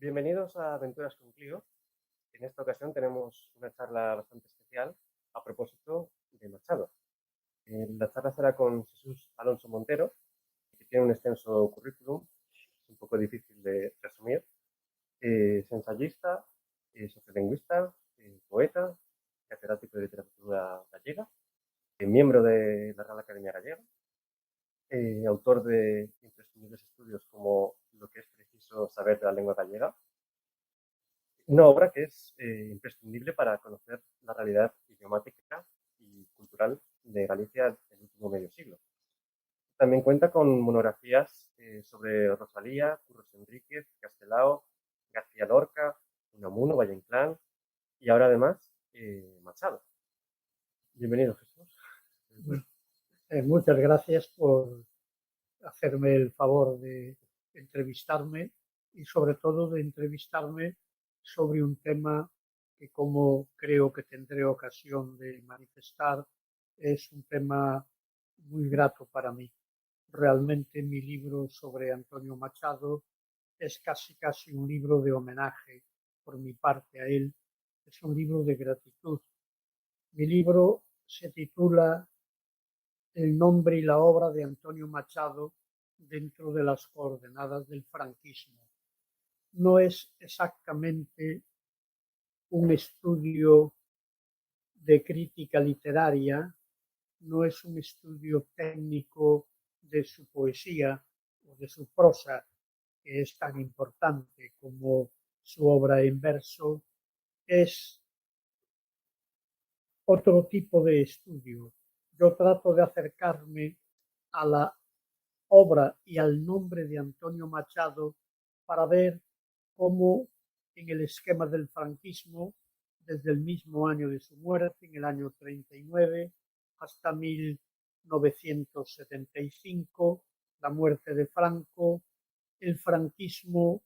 Bienvenidos a Aventuras con Clio. En esta ocasión tenemos una charla bastante especial a propósito de Machado. La charla será con Jesús Alonso Montero, que tiene un extenso currículum, un poco difícil de resumir. Es ensayista, sociolingüista, poeta, catedrático de literatura gallega, miembro de la Real Academia Gallega, autor de imprescindibles estudios como Lo que es preciso saber de la lengua gallega, una obra que es imprescindible para conocer la realidad idiomática y cultural de Galicia del último medio siglo. También cuenta con monografías sobre Rosalía, Curros Enríquez, Castelao, García Lorca, Unamuno, Valle Inclán y ahora además Machado. Bienvenido, Jesús. Muchas gracias por hacerme el favor de entrevistarme y sobre todo de entrevistarme sobre un tema que, como creo que tendré ocasión de manifestar, es un tema muy grato para mí. Realmente mi libro sobre Antonio Machado es casi un libro de homenaje por mi parte a él. Es un libro de gratitud. Mi libro se titula El nombre y la obra de Antonio Machado dentro de las coordenadas del franquismo. No es exactamente un estudio de crítica literaria, no es un estudio técnico de su poesía o de su prosa, que es tan importante como su obra en verso, es otro tipo de estudio. Yo trato de acercarme a la obra y al nombre de Antonio Machado para ver cómo en el esquema del franquismo, desde el mismo año de su muerte, en el año 39, hasta 1975, la muerte de Franco, el franquismo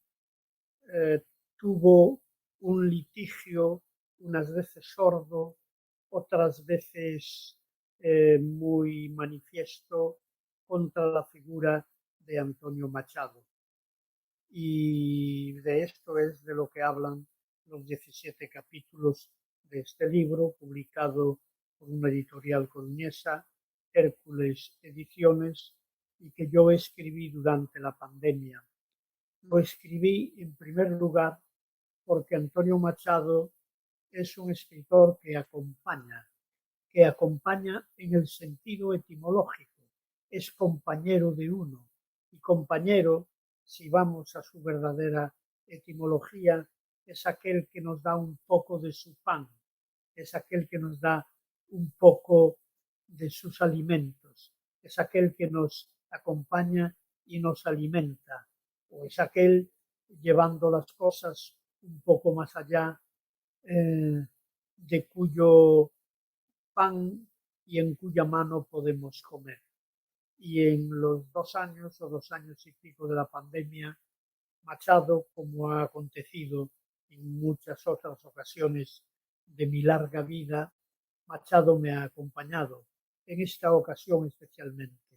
tuvo un litigio, unas veces sordo, otras veces muy manifiesto, contra la figura de Antonio Machado. Y de esto es de lo que hablan los 17 capítulos de este libro, publicado por una editorial coruñesa, Hércules Ediciones, y que yo escribí durante la pandemia. Lo escribí en primer lugar porque Antonio Machado es un escritor que acompaña en el sentido etimológico, es compañero de uno, y compañero, si vamos a su verdadera etimología, es aquel que nos da un poco de su pan, es aquel que nos da un poco de sus alimentos, es aquel que nos acompaña y nos alimenta, o es aquel llevando las cosas un poco más allá, de cuyo pan y en cuya mano podemos comer. Y en los 2 años o 2 años y pico de la pandemia, Machado, como ha acontecido en muchas otras ocasiones de mi larga vida, Machado me ha acompañado, en esta ocasión especialmente.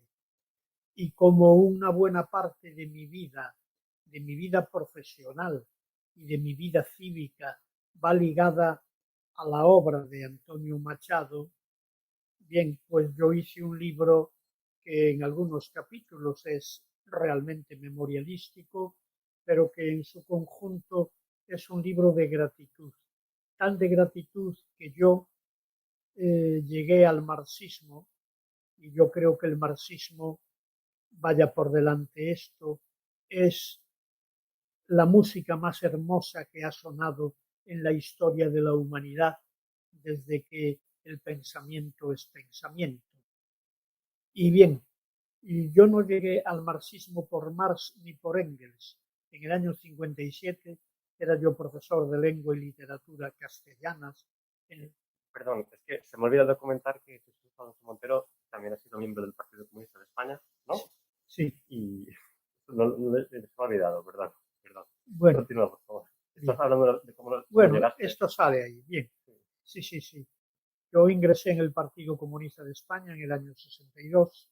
Y como una buena parte de mi vida profesional y de mi vida cívica va ligada a la obra de Antonio Machado, bien, pues yo hice un libro que en algunos capítulos es realmente memorialístico, pero que en su conjunto es un libro de gratitud. Tan de gratitud que yo llegué al marxismo, y yo creo que el marxismo, vaya por delante esto, es la música más hermosa que ha sonado en la historia de la humanidad desde que el pensamiento es pensamiento. Y bien, yo no llegué al marxismo por Marx ni por Engels. En el año 57 era yo profesor de lengua y literatura castellanas. Perdón, es que se me olvida documentar que Jesús Alonso Montero también ha sido miembro del Partido Comunista de España, ¿no? Sí. Y no se me ha olvidado, perdón. Bueno, continúa, por favor. Estás hablando de cómo llegaste. Esto sale ahí, bien. Sí. Yo ingresé en el Partido Comunista de España en el año 62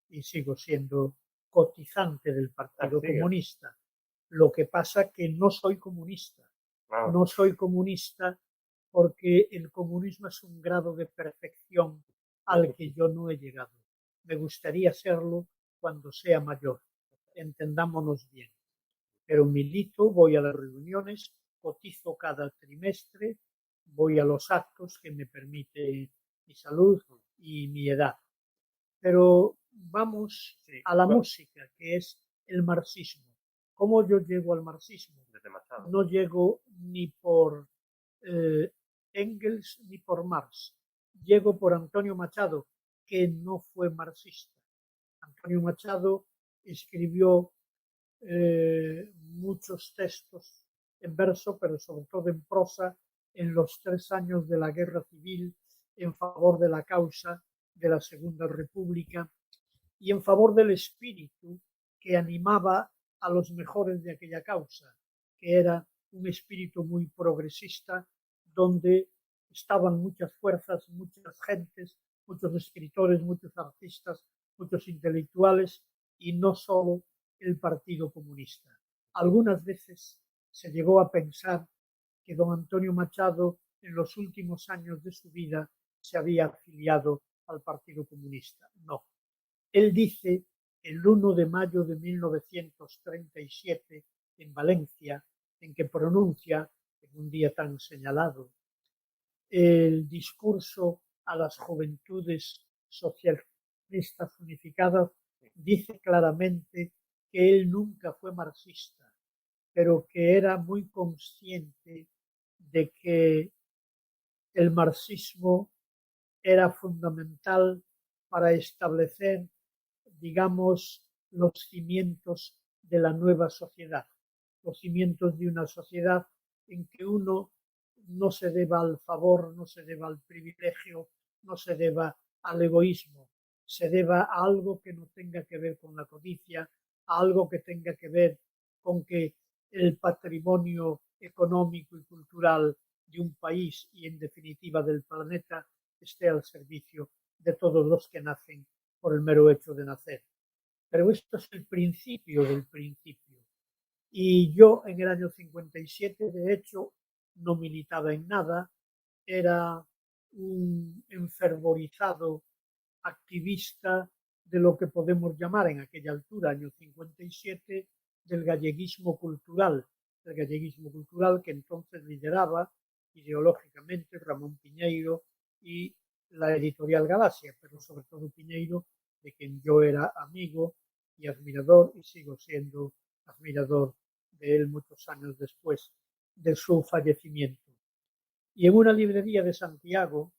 y sigo siendo cotizante del Partido Comunista. Lo que pasa que no soy comunista. Ah, No soy comunista porque el comunismo es un grado de perfección al que yo no he llegado. Me gustaría serlo cuando sea mayor. Entendámonos bien. Pero milito, voy a las reuniones, cotizo cada trimestre, voy a los actos que me permite mi salud y mi edad. Pero vamos sí, a la bueno, música, que es el marxismo. ¿Cómo yo llego al marxismo? desde Machado. No llego ni por Engels ni por Marx. Llego por Antonio Machado, que no fue marxista. Antonio Machado escribió muchos textos en verso, pero sobre todo en prosa, en los 3 años de la Guerra Civil, en favor de la causa de la Segunda República y en favor del espíritu que animaba a los mejores de aquella causa, que era un espíritu muy progresista, donde estaban muchas fuerzas, muchas gentes, muchos escritores, muchos artistas, muchos intelectuales, y no solo el Partido Comunista. Algunas veces se llegó a pensar que don Antonio Machado en los últimos años de su vida se había afiliado al Partido Comunista. No. Él dice el 1 de mayo de 1937 en Valencia, en que pronuncia, en un día tan señalado, el discurso a las juventudes socialistas unificadas, dice claramente que él nunca fue marxista, pero que era muy consciente de que el marxismo era fundamental para establecer, digamos, los cimientos de la nueva sociedad, los cimientos de una sociedad en que uno no se deba al favor, no se deba al privilegio, no se deba al egoísmo, se deba a algo que no tenga que ver con la codicia, a algo que tenga que ver con que el patrimonio económico y cultural de un país y en definitiva del planeta esté al servicio de todos los que nacen por el mero hecho de nacer. Pero esto es el principio del principio. Y yo en el año 57, de hecho, no militaba en nada, era un enfervorizado activista de lo que podemos llamar en aquella altura, año 57, del galleguismo cultural que entonces lideraba ideológicamente Ramón Piñeiro y la editorial Galaxia, pero sobre todo Piñeiro, de quien yo era amigo y admirador y sigo siendo admirador de él muchos años después de su fallecimiento. Y en una librería de Santiago,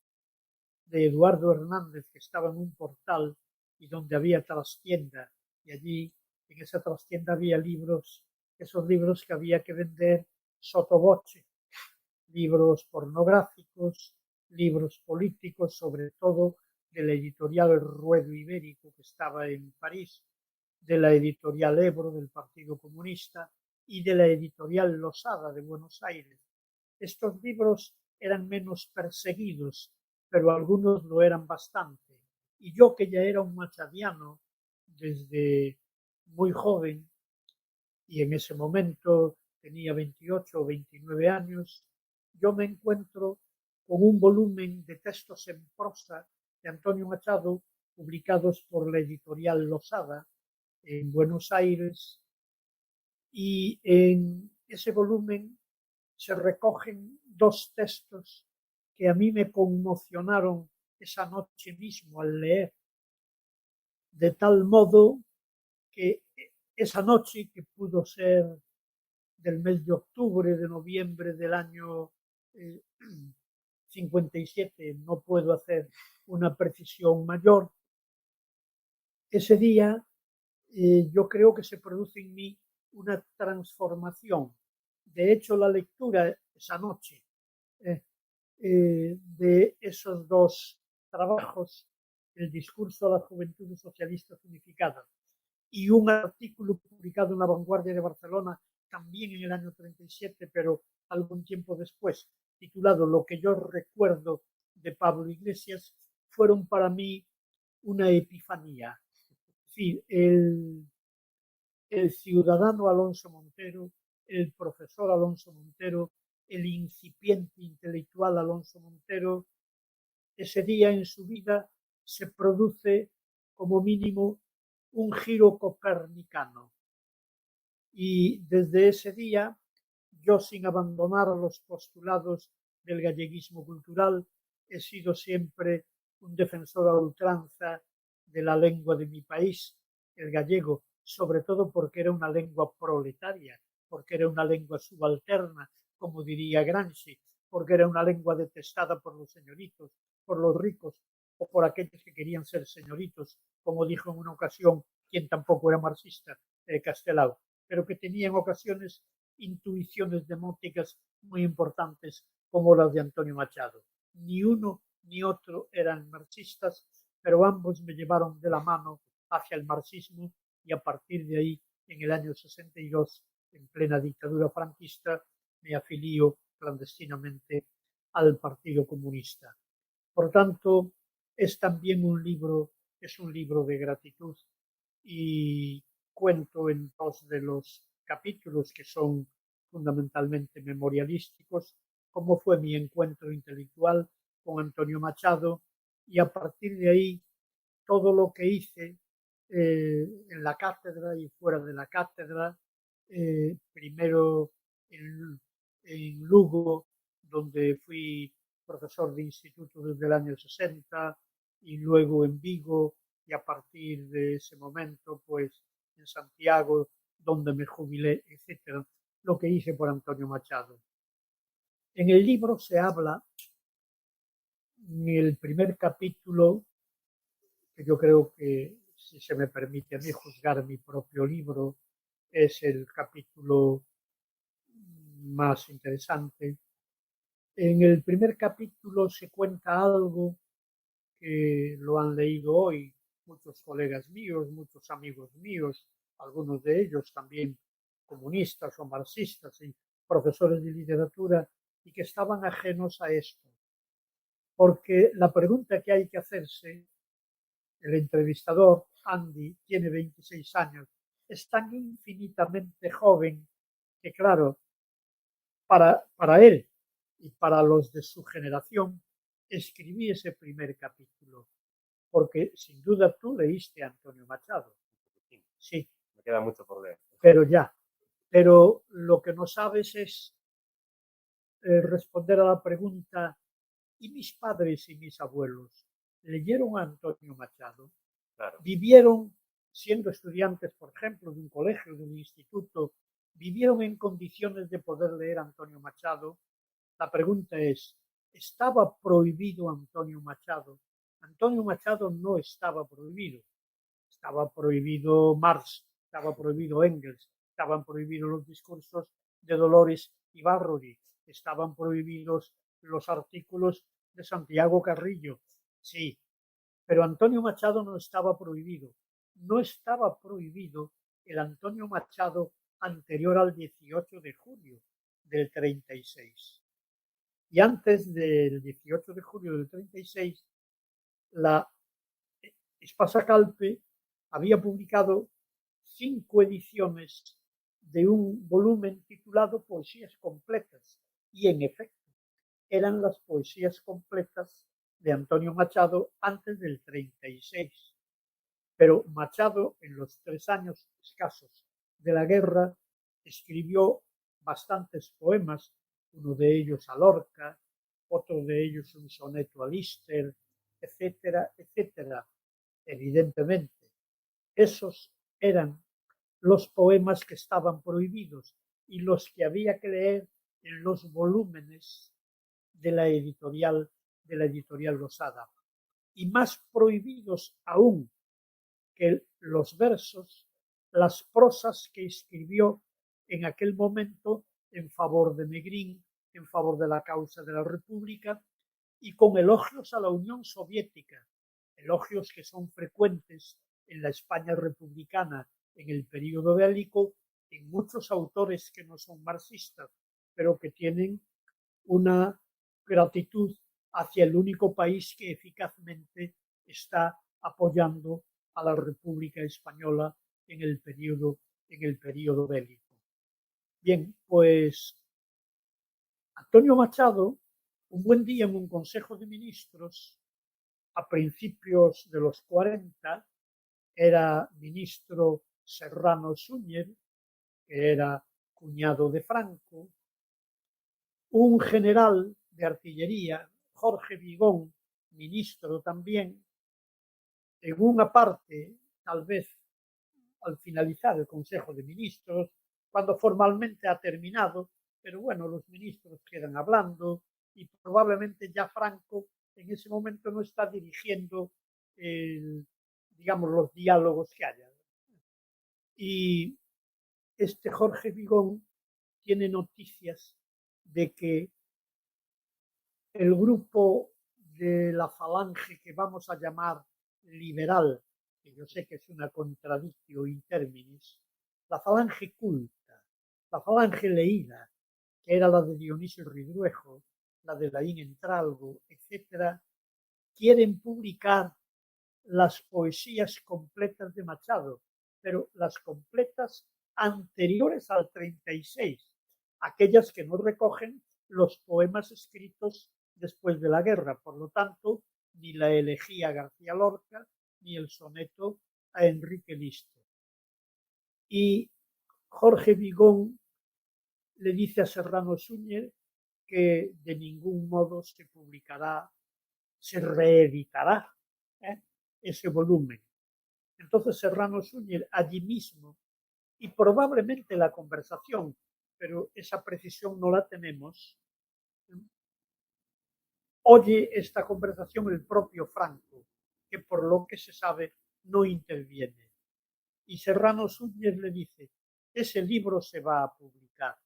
de Eduardo Hernández, que estaba en un portal y donde había trastienda, y allí en esa trastienda había libros, esos libros que había que vender sotoboche, libros pornográficos, libros políticos, sobre todo de la editorial El Ruedo Ibérico, que estaba en París, de la editorial Ebro del Partido Comunista y de la editorial Losada de Buenos Aires. Estos libros eran menos perseguidos, pero algunos lo eran bastante. Y yo, que ya era un machadiano desde muy joven, y en ese momento tenía 28 o 29 años, yo me encuentro con un volumen de textos en prosa de Antonio Machado, publicados por la editorial Losada en Buenos Aires, y en ese volumen se recogen dos textos que a mí me conmocionaron esa noche mismo al leer, de tal modo que esa noche, que pudo ser del mes de octubre, de noviembre del año 57, no puedo hacer una precisión mayor, ese día yo creo que se produce en mí una transformación. De hecho, la lectura esa noche eh, de esos dos trabajos, el discurso a las juventudes socialistas unificadas y un artículo publicado en La Vanguardia de Barcelona también en el año 37, pero algún tiempo después, titulado Lo que yo recuerdo de Pablo Iglesias, fueron para mí una epifanía. Es decir, el ciudadano Alonso Montero, el profesor Alonso Montero, el incipiente intelectual Alonso Montero, ese día en su vida se produce como mínimo un giro copernicano. Y desde ese día, yo sin abandonar los postulados del galleguismo cultural, he sido siempre un defensor a ultranza de la lengua de mi país, el gallego, sobre todo porque era una lengua proletaria, porque era una lengua subalterna, como diría Gramsci, porque era una lengua detestada por los señoritos, por los ricos o por aquellos que querían ser señoritos, como dijo en una ocasión quien tampoco era marxista, Castelao, pero que tenía en ocasiones intuiciones demóticas muy importantes como las de Antonio Machado. Ni uno ni otro eran marxistas, pero ambos me llevaron de la mano hacia el marxismo y a partir de ahí, en el año 62, en plena dictadura franquista, me afilio clandestinamente al Partido Comunista. Por tanto, es también un libro de gratitud y cuento en dos de los capítulos que son fundamentalmente memorialísticos, cómo fue mi encuentro intelectual con Antonio Machado y a partir de ahí todo lo que hice en la cátedra y fuera de la cátedra, primero en Lugo, donde fui profesor de instituto desde el año 60 y luego en Vigo y a partir de ese momento pues en Santiago donde me jubilé, etcétera, lo que hice por Antonio Machado. En el libro se habla, en el primer capítulo, que yo creo que, si se me permite a mí juzgar mi propio libro, es el capítulo más interesante. En el primer capítulo se cuenta algo que lo han leído hoy muchos colegas míos, muchos amigos míos, algunos de ellos también comunistas o marxistas y profesores de literatura, y que estaban ajenos a esto. Porque la pregunta que hay que hacerse, el entrevistador, Andy, tiene 26 años, es tan infinitamente joven que, claro, para él y para los de su generación, escribí ese primer capítulo, porque sin duda tú leíste a Antonio Machado. Sí. Me queda mucho por leer. Pero lo que no sabes es responder a la pregunta, ¿y mis padres y mis abuelos leyeron a Antonio Machado? Claro. ¿Vivieron, siendo estudiantes, por ejemplo, de un colegio, de un instituto, vivieron en condiciones de poder leer a Antonio Machado? La pregunta es, ¿estaba prohibido Antonio Machado? Antonio Machado no estaba prohibido. Estaba prohibido Marx, estaba prohibido Engels, estaban prohibidos los discursos de Dolores Ibarruri, estaban prohibidos los artículos de Santiago Carrillo. Sí, pero Antonio Machado no estaba prohibido. No estaba prohibido el Antonio Machado anterior al 18 de julio del 36. Y antes del 18 de julio del 36, la Espasa Calpe había publicado 5 ediciones de un volumen titulado Poesías completas. Y en efecto, eran las poesías completas de Antonio Machado antes del 36. Pero Machado, en los 3 años escasos de la guerra, escribió bastantes poemas, uno de ellos a Lorca, otro de ellos un soneto a Lister, etcétera, etcétera. Evidentemente, esos eran los poemas que estaban prohibidos y los que había que leer en los volúmenes de la editorial Losada. Y más prohibidos aún que los versos, las prosas que escribió en aquel momento en favor de Negrín, en favor de la causa de la República y con elogios a la Unión Soviética, elogios que son frecuentes en la España republicana en el período bélico, en muchos autores que no son marxistas, pero que tienen una gratitud hacia el único país que eficazmente está apoyando a la República Española en el periodo en el periodo bélico. Bien, pues Antonio Machado, un buen día en un Consejo de Ministros, a principios de los 40, era ministro Serrano Súñer, que era cuñado de Franco, un general de artillería, Jorge Vigón, ministro también, en una parte, tal vez al finalizar el Consejo de Ministros, cuando formalmente ha terminado, pero bueno, los ministros quedan hablando y probablemente ya Franco en ese momento no está dirigiendo, digamos, los diálogos que haya. Y este Jorge Vigón tiene noticias de que el grupo de la falange que vamos a llamar liberal, que yo sé que es una contradictio in terminis, la falange culta, la falange leída, que era la de Dionisio Ridruejo, la de Laín Entralgo, etc., quieren publicar las poesías completas de Machado, pero las completas anteriores al 36, aquellas que no recogen los poemas escritos después de la guerra. Por lo tanto, ni la elegía a García Lorca, ni el soneto a Enrique Listo. Y Jorge Vigón le dice a Serrano Súñer que de ningún modo se publicará, se reeditará ese volumen. Entonces Serrano Súñer allí mismo, y probablemente la conversación, pero esa precisión no la tenemos, oye esta conversación el propio Franco, que por lo que se sabe no interviene. Y Serrano Súñer le dice, ese libro se va a publicar.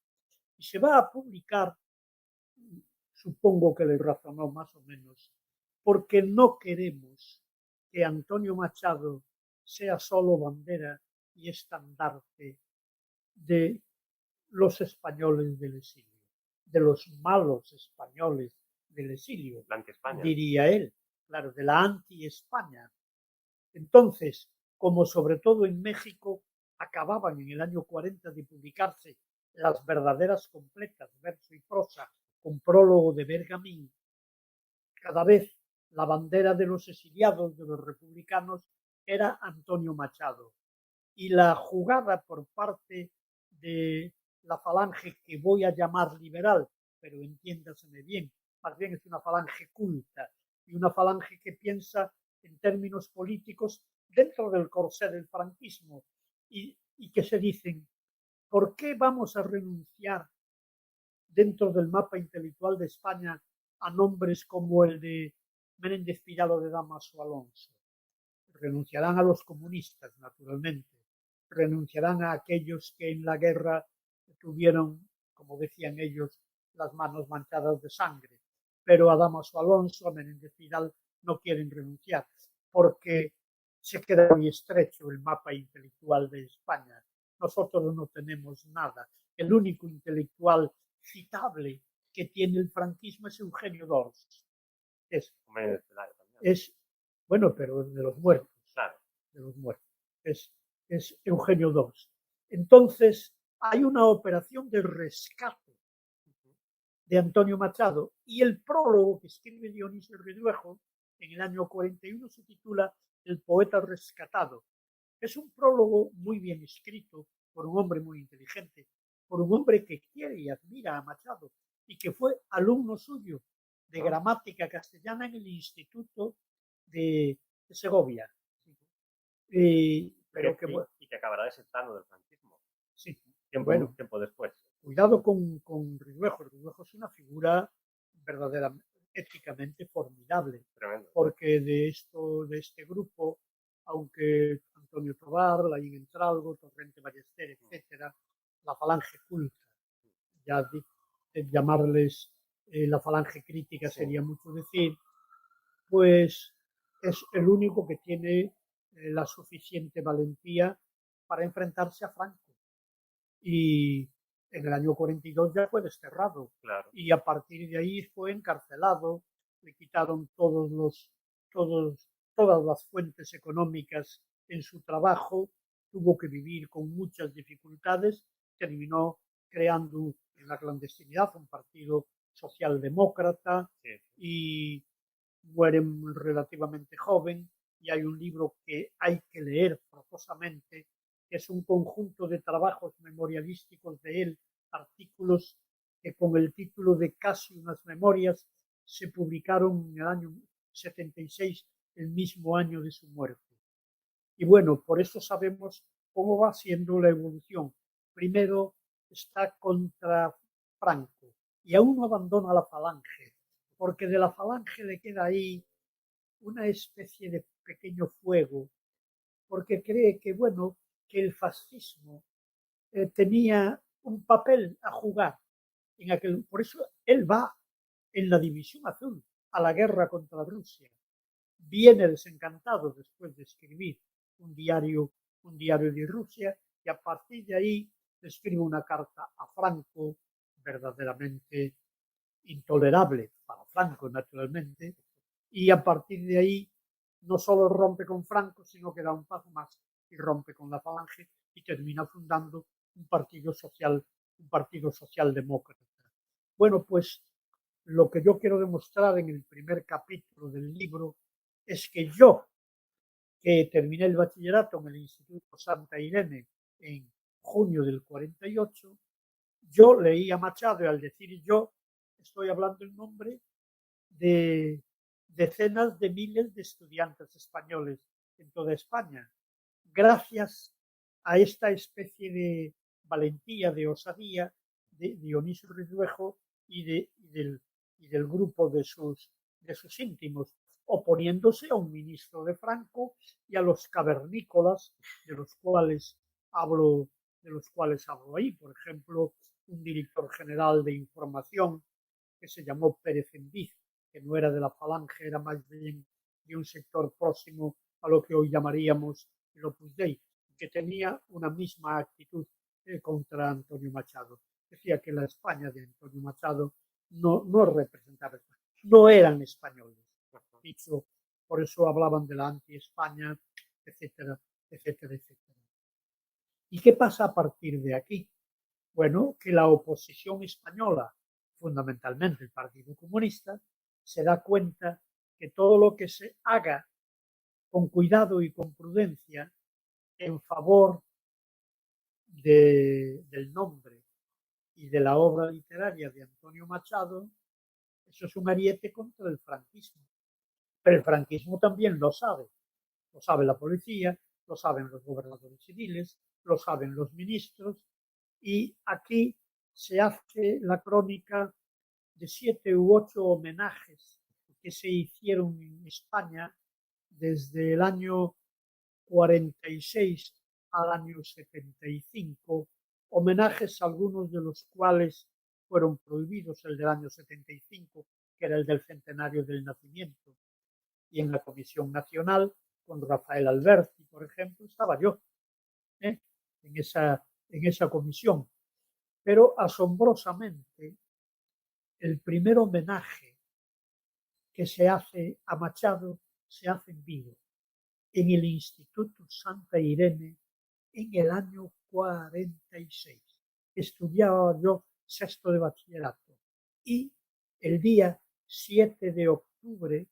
Y se va a publicar, supongo que le razonó más o menos, porque no queremos que Antonio Machado sea solo bandera y estandarte de los españoles del exilio, de los malos españoles del exilio, diría él, claro, de la anti-España. Entonces, como sobre todo en México acababan en el año 40 de publicarse las verdaderas completas, verso y prosa, con prólogo de Bergamín, cada vez la bandera de los exiliados, de los republicanos, era Antonio Machado. Y la jugada por parte de la falange que voy a llamar liberal, pero entiéndaseme bien, más bien es una falange culta y una falange que piensa en términos políticos dentro del corsé del franquismo y que se dicen, ¿por qué vamos a renunciar dentro del mapa intelectual de España a nombres como el de Menéndez Pidal de Damaso Alonso? Renunciarán a los comunistas, naturalmente, renunciarán a aquellos que en la guerra tuvieron, como decían ellos, las manos manchadas de sangre, pero a Damaso Alonso, a Menéndez Pidal no quieren renunciar, porque se queda muy estrecho el mapa intelectual de España. Nosotros no tenemos nada. El único intelectual citable que tiene el franquismo es Eugenio d'Ors. Es bueno, pero de los muertos. Claro. De los muertos. Es Eugenio d'Ors. Entonces, hay una operación de rescate de Antonio Machado y el prólogo que escribe Dionisio Ridruejo en el año 41 se titula El poeta rescatado. Es un prólogo muy bien escrito por un hombre muy inteligente, por un hombre que quiere y admira a Machado y que fue alumno suyo de gramática castellana en el Instituto de Segovia. Pero y que acabará desertando del franquismo. Sí. Tiempo después. Cuidado con Ridruejo. Ridruejo es una figura verdaderamente éticamente formidable. Tremendo. Porque de este grupo, aunque Antonio Tobar, Laín Entralgo, Torrente Ballester, etcétera, la falange culta, ya llamarles la falange crítica sería mucho decir, pues es el único que tiene la suficiente valentía para enfrentarse a Franco. Y en el año 42 ya fue desterrado. Claro. Y a partir de ahí fue encarcelado, le quitaron todas las fuentes económicas en su trabajo tuvo que vivir con muchas dificultades, terminó creando en la clandestinidad un partido socialdemócrata y muere relativamente joven, y hay un libro que hay que leer forzosamente, que es un conjunto de trabajos memorialísticos de él, artículos que con el título de Casi unas memorias se publicaron en el año 76, el mismo año de su muerte. Y bueno, por eso sabemos cómo va siendo la evolución. Primero está contra Franco y aún no abandona la falange, porque de la falange le queda ahí una especie de pequeño fuego, porque cree que, bueno, que el fascismo tenía un papel a jugar en aquel. Por eso él va en la División Azul a la guerra contra Rusia. Viene desencantado después de escribir un diario de Rusia, y a partir de ahí escribe una carta a Franco verdaderamente intolerable para Franco, naturalmente, y a partir de ahí no solo rompe con Franco, sino que da un paso más y rompe con la falange y termina fundando un partido socialdemócrata. Bueno, pues lo que yo quiero demostrar en el primer capítulo del libro es que yo, que terminé el bachillerato en el Instituto Santa Irene en junio del 48, yo leí a Machado, y al decir yo, estoy hablando en nombre de decenas de miles de estudiantes españoles en toda España. Gracias a esta especie de valentía, de osadía de Dionisio Ridruejo y del grupo de sus íntimos, oponiéndose a un ministro de Franco y a los cavernícolas de los cuales hablo ahí. Por ejemplo, un director general de información que se llamó Pérez Endiz, que no era de la falange, era más bien de un sector próximo a lo que hoy llamaríamos el Opus Dei, que tenía una misma actitud contra Antonio Machado. Decía que la España de Antonio Machado no representaba España, no eran españoles. Dicho, por eso hablaban de la anti-España, etcétera, etcétera, etcétera. ¿Y qué pasa a partir de aquí? Bueno, que la oposición española, fundamentalmente el Partido Comunista, se da cuenta que todo lo que se haga con cuidado y con prudencia en favor del nombre y de la obra literaria de Antonio Machado, eso es un ariete contra el franquismo. Pero el franquismo también lo sabe la policía, lo saben los gobernadores civiles, lo saben los ministros, y aquí se hace la crónica de 7 u 8 homenajes que se hicieron en España desde el año 46 al año 75, homenajes algunos de los cuales fueron prohibidos, el del año 75, que era el del centenario del nacimiento, y en la Comisión Nacional, con Rafael Alberti, por ejemplo, estaba yo en esa comisión. Pero asombrosamente, el primer homenaje que se hace a Machado se hace en vivo, en el Instituto Santa Irene, en el año 46. Estudiaba yo sexto de bachillerato, y el día 7 de octubre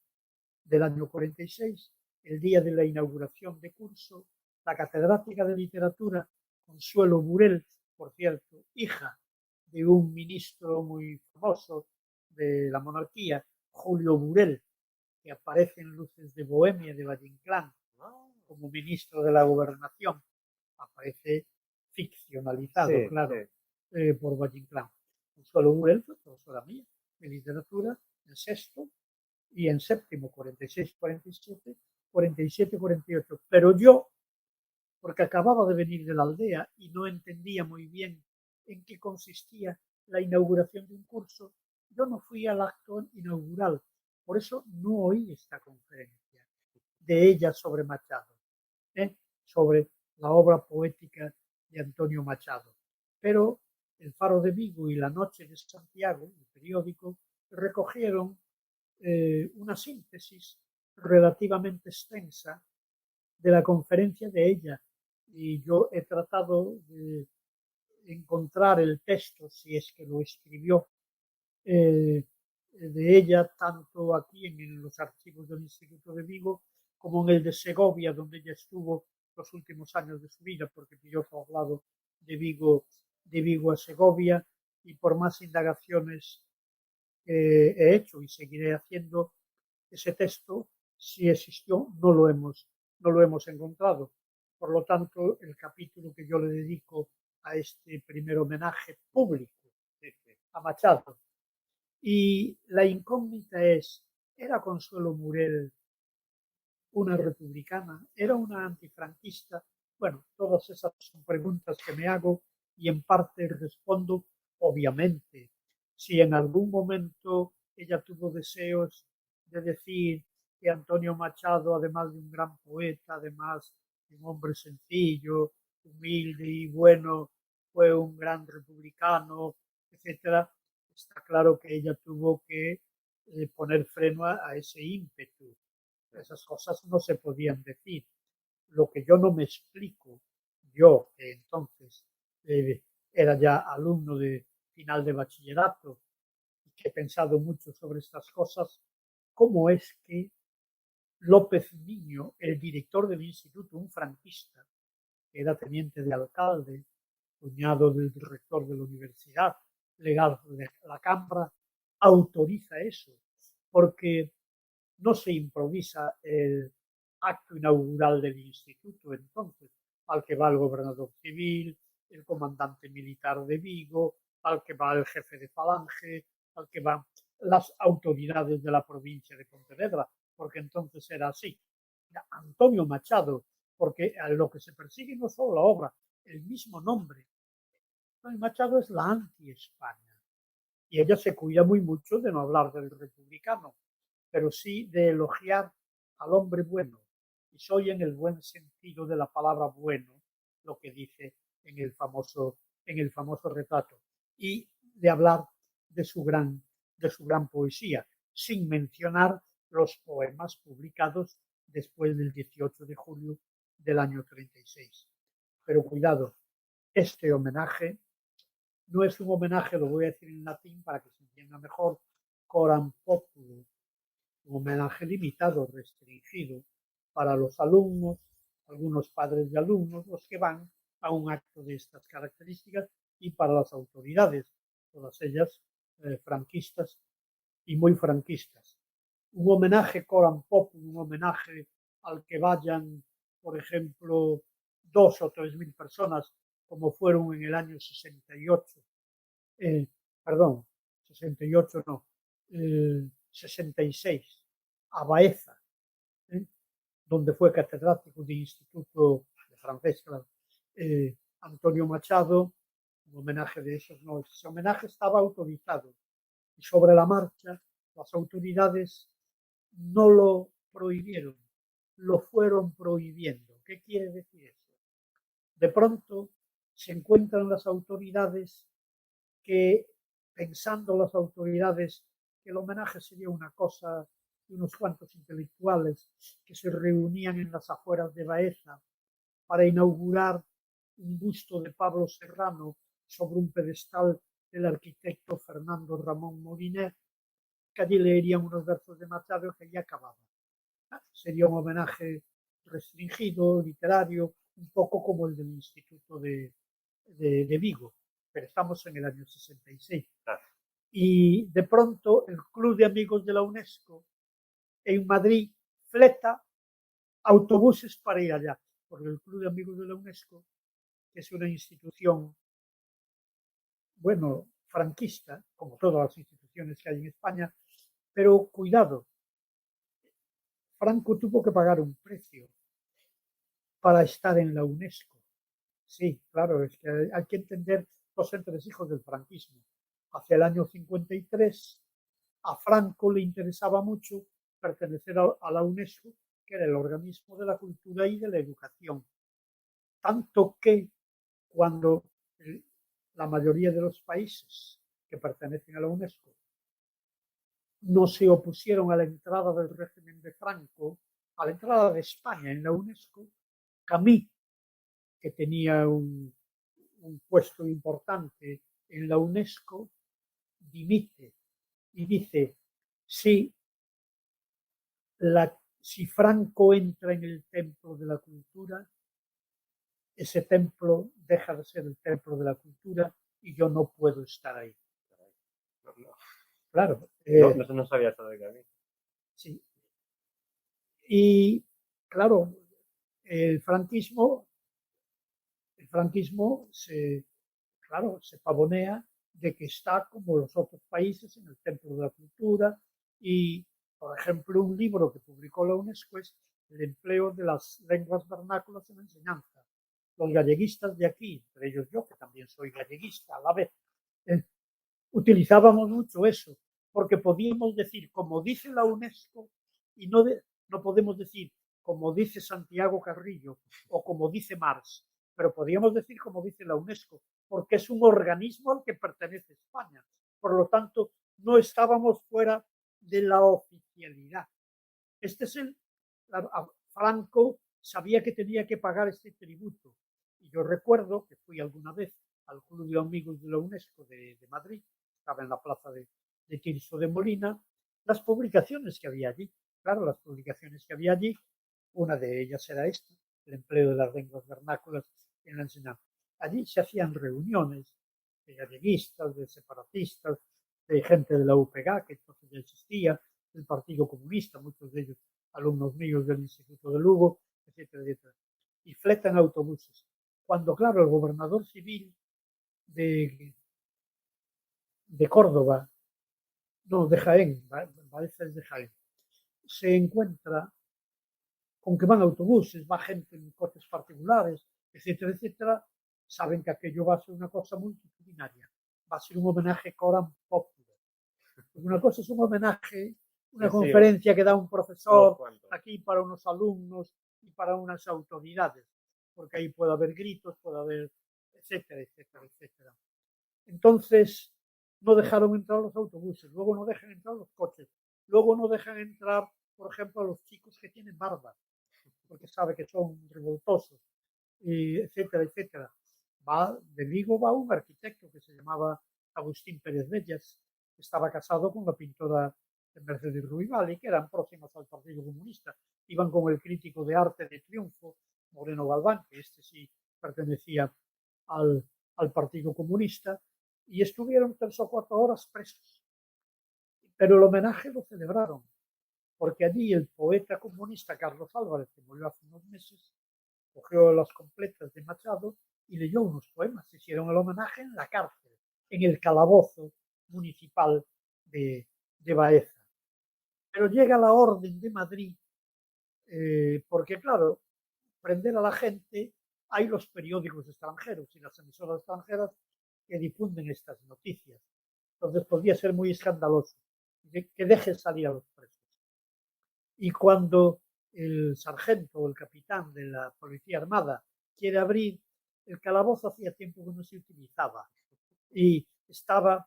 del año 46, el día de la inauguración de curso, la catedrática de literatura, Consuelo Burel, por cierto, hija de un ministro muy famoso de la monarquía, Julio Burel, que aparece en Luces de Bohemia de Valle Inclán como ministro de la Gobernación, aparece ficcionalizado, sí, claro, sí. Por Valle Inclán. Consuelo Burel fue profesora mía de literatura en sexto y en séptimo, 46, 47, 47, 48. Pero yo, porque acababa de venir de la aldea y no entendía muy bien en qué consistía la inauguración de un curso, yo no fui al acto inaugural. Por eso no oí esta conferencia de ella sobre Machado, sobre la obra poética de Antonio Machado. Pero El Faro de Vigo y La Noche de Santiago, el periódico, recogieron una síntesis relativamente extensa de la conferencia de ella, y yo he tratado de encontrar el texto, si es que lo escribió, de ella, tanto aquí en los archivos del Instituto de Vigo como en el de Segovia, donde ella estuvo los últimos años de su vida, porque yo he hablado de Vigo a Segovia, y por más indagaciones que he hecho y seguiré haciendo, ese texto, si existió, no lo hemos encontrado. Por lo tanto, el capítulo que yo le dedico a este primer homenaje público a Machado. Y la incógnita es, ¿era Consuelo Murel una republicana? ¿Era una antifranquista? Bueno, todas esas son preguntas que me hago y en parte respondo, obviamente. Si en algún momento ella tuvo deseos de decir que Antonio Machado, además de un gran poeta, además de un hombre sencillo, humilde y bueno, fue un gran republicano, etcétera, está claro que ella tuvo que poner freno a ese ímpetu. Esas cosas no se podían decir. Lo que yo no me explico, yo que entonces era ya alumno de final de bachillerato y que he pensado mucho sobre estas cosas, cómo es que López Niño, el director del instituto, un franquista, que era teniente de alcalde, cuñado del rector de la universidad, legal de la Cámara, autoriza eso, porque no se improvisa el acto inaugural del instituto entonces, al que va el gobernador civil, el comandante militar de Vigo, al que va el jefe de Falange, al que van las autoridades de la provincia de Pontevedra, porque entonces era así. Antonio Machado, porque a lo que se persigue no solo la obra, el mismo nombre. Antonio Machado es la anti-España. Y ella se cuida muy mucho de no hablar del republicano, pero sí de elogiar al hombre bueno. Y soy en el buen sentido de la palabra bueno, lo que dice en el famoso retrato. Y de hablar de de su gran poesía, sin mencionar los poemas publicados después del 18 de julio del año 36. Pero cuidado, este homenaje no es un homenaje, lo voy a decir en latín para que se entienda mejor, coram populo, un homenaje limitado, restringido para los alumnos, algunos padres de alumnos, los que van a un acto de estas características, y para las autoridades, todas ellas franquistas y muy franquistas. Un homenaje coram populo, un homenaje al que vayan, por ejemplo, 2 o 3 mil personas, como fueron en el año 68, perdón, 68 no, 66, a Baeza, donde fue catedrático de instituto de francés, claro, Antonio Machado, un homenaje de esos no, ese homenaje estaba autorizado y sobre la marcha las autoridades no lo prohibieron, lo fueron prohibiendo. ¿Qué quiere decir eso? De pronto se encuentran las autoridades que, pensando las autoridades que el homenaje sería una cosa de unos cuantos intelectuales que se reunían en las afueras de Baeza para inaugurar un busto de Pablo Serrano sobre un pedestal del arquitecto Fernando Ramón Moliner, que allí leerían unos versos de Machado que ya acababan. Sería un homenaje restringido, literario, un poco como el del Instituto de Vigo, pero estamos en el año 66. Y de pronto el Club de Amigos de la UNESCO en Madrid fleta autobuses para ir allá, porque el Club de Amigos de la UNESCO, que es una institución, bueno, franquista, como todas las instituciones que hay en España, pero cuidado, Franco tuvo que pagar un precio para estar en la UNESCO. Sí, claro, es que hay que entender los entresijos del franquismo. Hacia el año 53, a Franco le interesaba mucho pertenecer a la UNESCO, que era el organismo de la cultura y de la educación. Tanto que cuando la mayoría de los países que pertenecen a la UNESCO no se opusieron a la entrada del régimen de Franco, a la entrada de España en la UNESCO, Camí, que tenía un puesto importante en la UNESCO, dimite y dice, si Franco entra en el templo de la cultura, ese templo deja de ser el templo de la cultura y yo no puedo estar ahí. No, no, Claro. no sabía eso de Gaby. Sí. Y claro, el franquismo se pavonea de que está como los otros países en el templo de la cultura y, por ejemplo, un libro que publicó la UNESCO es el empleo de las lenguas vernáculas en la enseñanza. Los galleguistas de aquí, entre ellos yo, que también soy galleguista a la vez, utilizábamos mucho eso, porque podíamos decir, como dice la UNESCO, y no podemos decir, como dice Santiago Carrillo o como dice Marx, pero podíamos decir como dice la UNESCO, porque es un organismo al que pertenece España. Por lo tanto, no estábamos fuera de la oficialidad. Franco sabía que tenía que pagar este tributo. Y yo recuerdo que fui alguna vez al Club de Amigos de la UNESCO de Madrid, estaba en la plaza de Tirso de Molina, las publicaciones que había allí. Claro, las publicaciones que había allí, una de ellas era esta, el empleo de las lenguas vernáculas en la enseñanza. Allí se hacían reuniones de galleguistas, de separatistas, de gente de la UPG, que entonces ya existía, del Partido Comunista, muchos de ellos alumnos míos del Instituto de Lugo, etcétera, etcétera. Y fletan autobuses. Cuando, claro, el gobernador civil de Córdoba, no, de Jaén, parece de Jaén, se encuentra con que van autobuses, va gente en coches particulares, etcétera, etcétera, saben que aquello va a ser una cosa multitudinaria, va a ser un homenaje coram popular. Una cosa es un homenaje, una conferencia que da un profesor aquí para unos alumnos y para unas autoridades, porque ahí puede haber gritos, puede haber, etcétera, etcétera, etcétera. Entonces, no dejaron entrar los autobuses, luego no dejan entrar los coches, luego no dejan entrar, por ejemplo, a los chicos que tienen barba, porque sabe que son revoltosos, y etcétera, etcétera. De Vigo va un arquitecto que se llamaba Agustín Pérez Bellas, que estaba casado con la pintora Mercedes Ruibal, que eran próximas al Partido Comunista. Iban con el crítico de arte de Triunfo, Moreno Galván, que este sí pertenecía al Partido Comunista, y estuvieron 3 o 4 horas presos. Pero el homenaje lo celebraron, porque allí el poeta comunista Carlos Álvarez, que murió hace unos meses, cogió las completas de Machado y leyó unos poemas. Hicieron el homenaje en la cárcel, en el calabozo municipal de Baeza. Pero llega la orden de Madrid, porque claro, prender a la gente, hay los periódicos extranjeros y las emisoras extranjeras que difunden estas noticias. Entonces podría ser muy escandaloso que dejen salir a los presos. Y cuando el sargento o el capitán de la Policía Armada quiere abrir el calabozo, hacía tiempo que no se utilizaba y estaba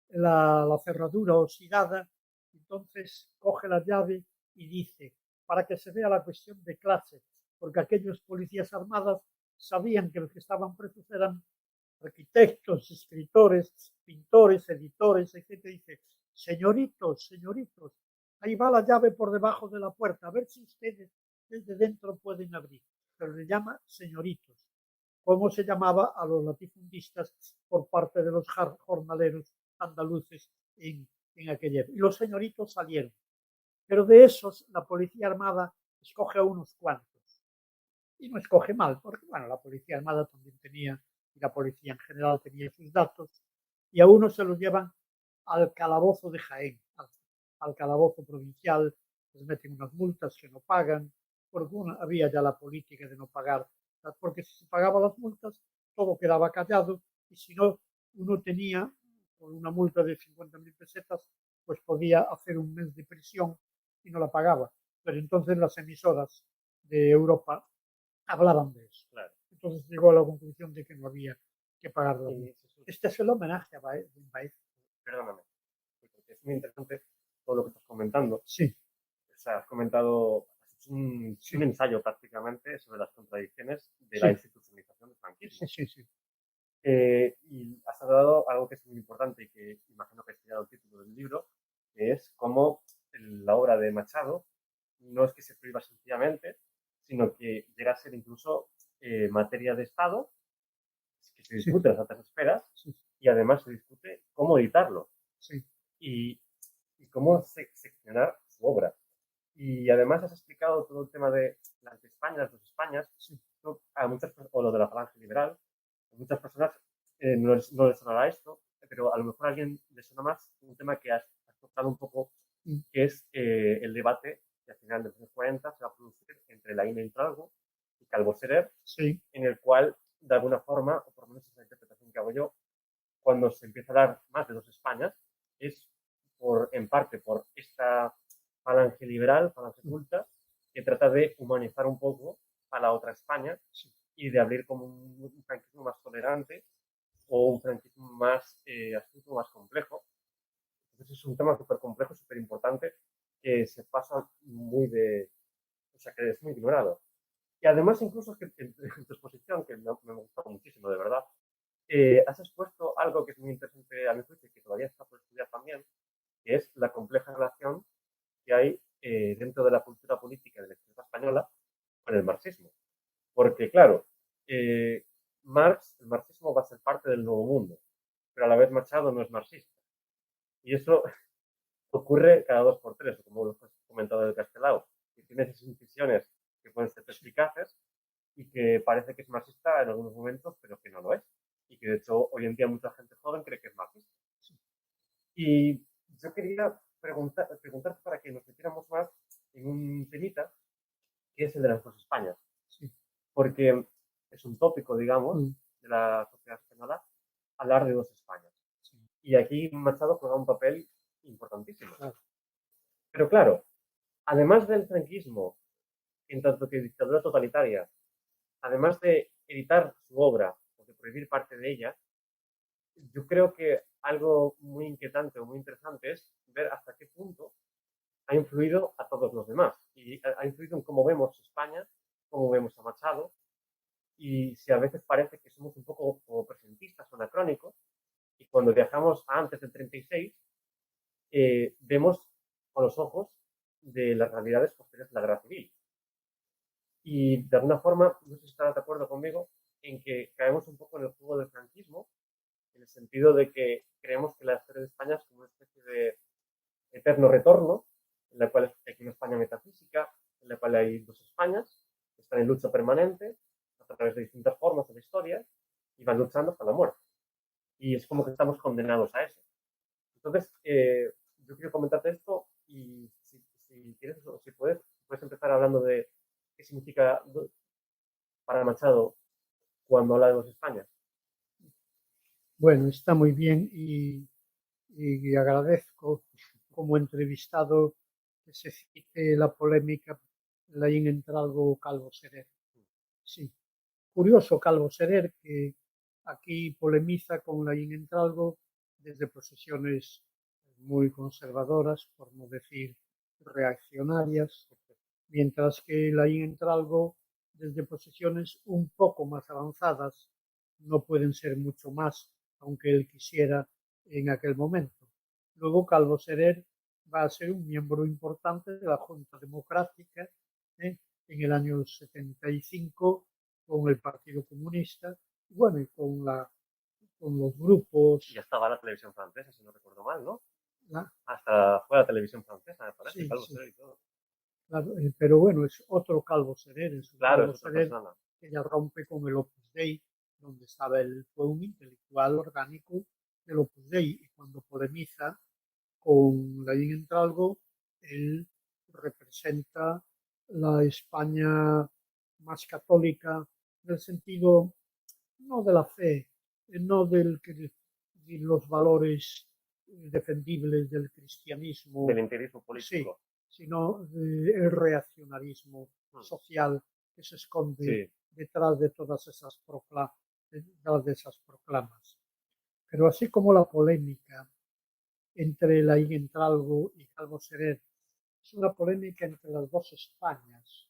la cerradura oxidada, entonces coge la llave y dice, para que se vea la cuestión de clase, porque aquellos policías armadas sabían que los que estaban presos eran arquitectos, escritores, pintores, editores, etc. Dice, señoritos, ahí va la llave por debajo de la puerta, a ver si ustedes desde dentro pueden abrir. Pero le llama señoritos, como se llamaba a los latifundistas por parte de los jornaleros andaluces en aquella época. Y los señoritos salieron. Pero de esos, la Policía Armada escoge a unos cuantos. Y no escoge mal, porque bueno, la Policía Armada también tenía, y la policía en general tenía sus datos, y a unos se los llevan al calabozo de Jaén, al calabozo provincial, les meten unas multas que no pagan, porque había ya la política de no pagar, porque si se pagaban las multas, todo quedaba callado, y si no, uno tenía, por una multa de 50.000 pesetas, pues podía hacer un mes de prisión y no la pagaba. Pero entonces las emisoras de Europa hablaban de eso. Claro. Entonces llegó a la conclusión de que no había que pagar la multa. Este es el homenaje a Baez. Perdóname, porque es muy interesante todo lo que estás comentando. Sí. O sea, has comentado, has un ensayo prácticamente sobre las contradicciones de la Sí, institucionalización del franquismo. sí. Y has hablado algo que es muy importante y que imagino que ha estudiado el título del libro, que es cómo la obra de Machado no es que se prohíba sencillamente, sino que llega a ser incluso materia de Estado, que se Sí, discute en las altas esferas sí, y además se discute cómo editarlo sí, y, y cómo seccionar su obra. Y además has explicado todo el tema de las de España, las dos Españas, sí, a muchas, o lo de la falange liberal. A muchas personas no les sonará esto, pero a lo mejor a alguien le suena más un tema que has tocado un poco, mm, que es el debate que al final de los años 40 se va a producir entre Laín Entralgo y Calvo Serer, sí, en el cual, de alguna forma, o por lo menos es la interpretación que hago yo, cuando se empieza a hablar más de dos Españas, es en parte por esta falange liberal, falange mm, culta, que trata de humanizar un poco a la otra España sí, y de abrir como un franquismo más tolerante o un franquismo más astuto, más complejo. Entonces es un tema súper complejo, súper importante, que se pasa o sea, que es muy ignorado. Y además, incluso es que en tu exposición, que me gustó muchísimo, de verdad, has expuesto algo que es muy interesante a mi juicio y que todavía está por estudiar también, que es la compleja relación que hay dentro de la cultura política de la izquierda española con el marxismo. Porque, claro, eh, el marxismo va a ser parte del nuevo mundo, pero a la vez Machado no es marxista. Y eso ocurre cada dos por tres, como lo has comentado del Castelao, que tiene esas incisiones que pueden ser eficaces y que parece que es marxista en algunos momentos, pero que no lo es. Y que de hecho hoy en día mucha gente joven cree que es marxista. Y yo quería preguntarte para que nos metiéramos más en un temita que es el de las dos Españas. sí, Porque es un tópico, digamos, mm, de la sociedad española hablar de dos Españas. sí, Y aquí Machado juega un papel importantísimo. claro, Pero claro, además del franquismo, en tanto que dictadura totalitaria, además de editar su obra o de prohibir parte de ella, yo creo que algo muy inquietante o muy interesante es ver hasta qué punto ha influido a todos los demás y ha influido en cómo vemos España, cómo vemos a Machado y si a veces parece que somos un poco como presentistas o anacrónicos y cuando viajamos a antes del 36 vemos con los ojos de las realidades posteriores de la guerra civil. Y de alguna forma, no sé si estarás de acuerdo conmigo, en que caemos un poco en el juego del franquismo, en el sentido de que creemos que la historia de España es como una especie de eterno retorno, en la cual hay una España metafísica, en la cual hay dos Españas, que están en lucha permanente, a través de distintas formas de la historia, y van luchando hasta la muerte. Y es como que estamos condenados a eso. Entonces, yo quiero comentarte esto y si quieres o si puedes empezar hablando de qué significa para Machado cuando habla de dos Españas. bueno, está muy bien y agradezco como entrevistado que se cite la polémica Laín Entralgo Calvo Serer. Sí, curioso Calvo Serer que aquí polemiza con Laín Entralgo desde posiciones muy conservadoras, por no decir reaccionarias, mientras que Laín Entralgo desde posiciones un poco más avanzadas, no pueden ser mucho más, aunque él quisiera en aquel momento. Luego Calvo Serer va a ser un miembro importante de la Junta Democrática en el año 75 con el Partido Comunista y bueno, y con los Y grupos. hasta la televisión francesa, si no recuerdo mal, ¿no? La, Hasta fue la televisión francesa, me parece, sí, Calvo sí, Cero y todo. claro, pero bueno, es otro Calvo Serer, es un Claro, es Calvo otra Serer persona. que ya rompe con el Opus Dei, donde estaba él, fue un intelectual orgánico del Opus Dei, y cuando polemiza con Laín Entralgo, él representa la España más católica, en el sentido no de la fe, no de los valores defendibles del Del cristianismo, integrismo sí, político. sino del reaccionarismo Hmm. social que se esconde Sí, detrás detrás de esas proclamas. Pero así como la polémica entre Laín Entralgo y Calvo Serer es una polémica entre las dos Españas.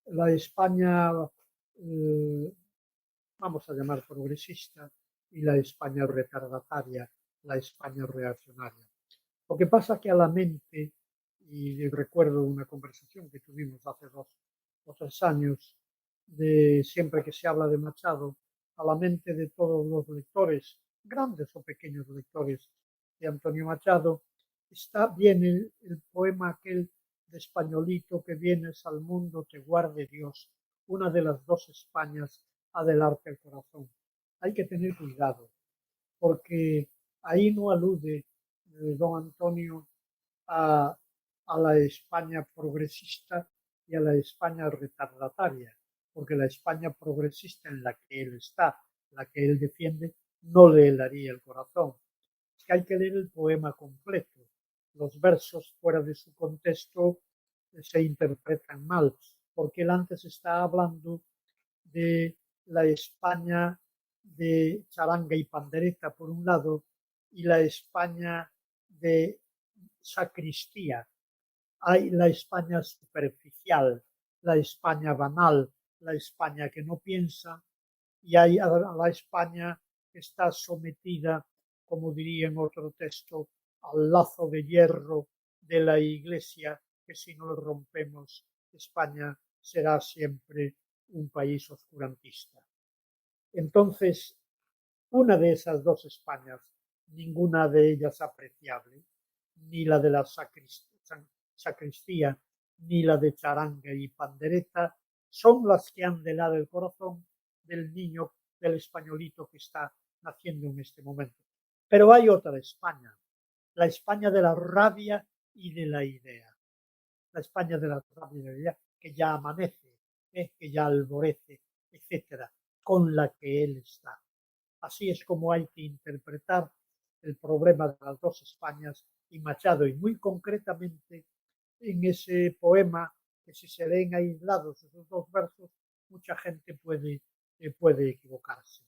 La España, vamos a llamar progresista, y la España retardataria, la España reaccionaria. Lo que pasa que a la mente, y recuerdo una conversación que tuvimos hace 2 o 3 años, de siempre que se habla de Machado, a la mente de todos los lectores, grandes o pequeños lectores de Antonio Machado, viene el poema aquel de Españolito que vienes al mundo, te guarde Dios, una de las dos Españas adelante el corazón. Hay que tener cuidado, porque ahí no alude don Antonio a, a la España progresista y a la España retardataria, porque la España progresista en la que él está, la que él defiende, no le helaría el corazón. Es que hay que leer el poema completo. Los versos fuera de su contexto se interpretan mal, porque él antes está hablando de la España de charanga y pandereta por un lado y la España de sacristía. Hay la España superficial, la España banal, la España que no piensa, y hay a la España que está sometida, como diría en otro texto, al lazo de hierro de la Iglesia, que si no lo rompemos, España será siempre un país oscurantista. Entonces, una de esas dos Españas, ninguna de ellas apreciable, ni la de la sacristía, ni la de charanga y pandereta, son las que han de helar el corazón del niño, del españolito que está naciendo en este momento. Pero hay otra España, la España de la rabia y de la idea. La España de la rabia y de la idea que ya amanece, que ya alborece, etcétera, con la que él está. Así es como hay que interpretar el problema de las dos Españas y Machado, y muy concretamente en ese poema, que si se leen aislados esos dos versos, mucha gente puede equivocarse.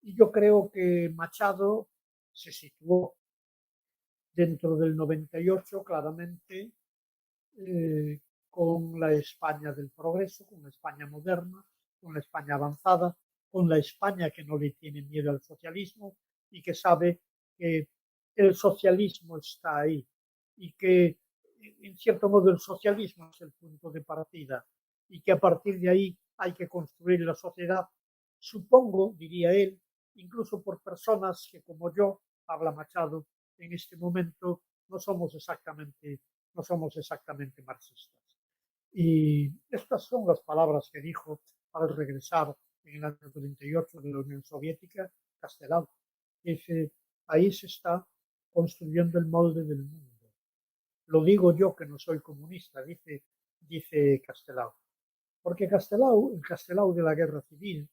Y yo creo que Machado se situó dentro del 98 claramente con la España del progreso, con la España moderna, con la España avanzada, con la España que no le tiene miedo al socialismo y que sabe que el socialismo está ahí y que en cierto modo el socialismo es el punto de partida y que a partir de ahí hay que construir la sociedad, supongo, diría él, incluso por personas que como yo, habla Machado, en este momento no somos exactamente marxistas. Y estas son las palabras que dijo al regresar en el año 38 de la Unión Soviética, Castelao. Dice, ahí se está construyendo el molde del mundo. Lo digo yo que no soy comunista, dice Castelao. Porque el Castelao de la Guerra Civil,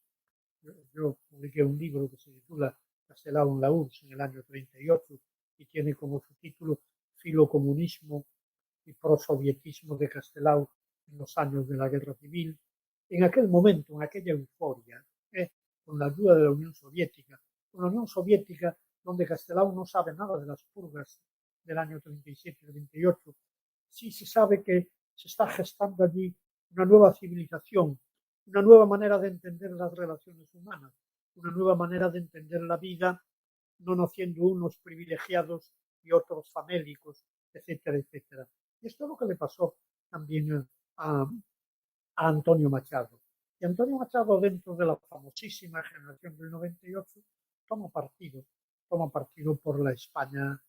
yo publiqué un libro que se titula Castelao en la URSS en el año 38 y tiene como subtítulo Filocomunismo y prosovietismo de Castelao en los años de la Guerra Civil. En aquel momento, en aquella euforia, con la ayuda de la Unión Soviética, donde Castelao no sabe nada de las purgas del año 37-38, sí se sabe que se está gestando allí una nueva civilización, una nueva manera de entender las relaciones humanas, una nueva manera de entender la vida, no naciendo unos privilegiados y otros famélicos, etcétera, etcétera. Y esto es lo que le pasó también a Antonio Machado. Y Antonio Machado, dentro de la famosísima generación del 98, toma partido por la España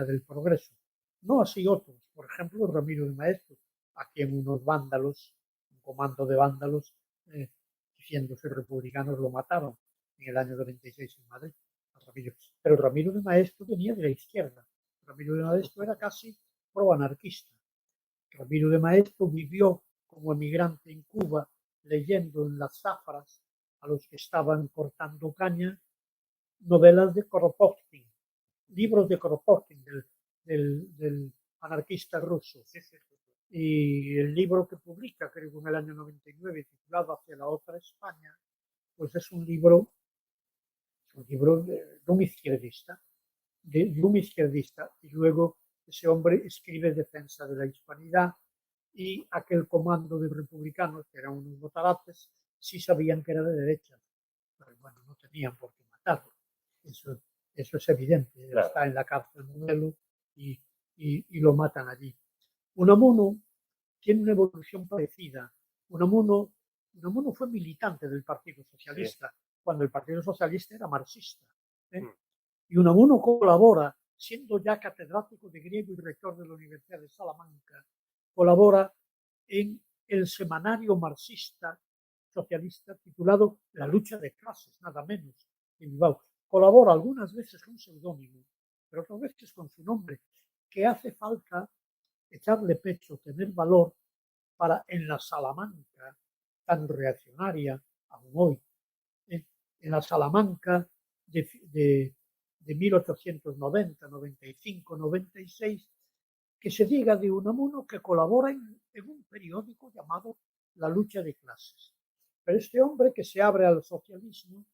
del progreso. No así otros, por ejemplo, Ramiro de Maeztu, a quien unos vándalos, un comando de vándalos, diciéndose republicanos, lo mataron en el año 96 en Madrid. Pero Ramiro de Maeztu venía de la izquierda. Ramiro de Maeztu era casi pro-anarquista. Ramiro de Maeztu vivió como emigrante en Cuba, leyendo en las zafras a los que estaban cortando caña novelas de Kropotkin, libros de Kropotkin, del anarquista ruso. Y el libro que publica, creo que en el año 99, titulado Hacia la otra España, pues es un libro de un izquierdista, y luego ese hombre escribe Defensa de la Hispanidad y aquel comando de republicanos, que eran unos motarates, sí sabían que era de derecha, pero bueno, no tenían por qué matarlo. Eso es evidente. Claro. Está en la cárcel Modelo y lo matan allí. Unamuno tiene una evolución parecida. Unamuno fue militante del Partido Socialista, cuando el Partido Socialista era marxista. Y Unamuno colabora, siendo ya catedrático de griego y rector de la Universidad de Salamanca, colabora en el semanario marxista socialista titulado La lucha de clases, nada menos, en Bilbao. Colabora algunas veces con seudónimo, pero otras veces con su nombre, que hace falta echarle pecho, tener valor para en la Salamanca tan reaccionaria aún hoy, en la Salamanca de 1890, 95, 96, que se diga de Unamuno que colabora en un periódico llamado La lucha de clases. Pero este hombre que se abre al socialismo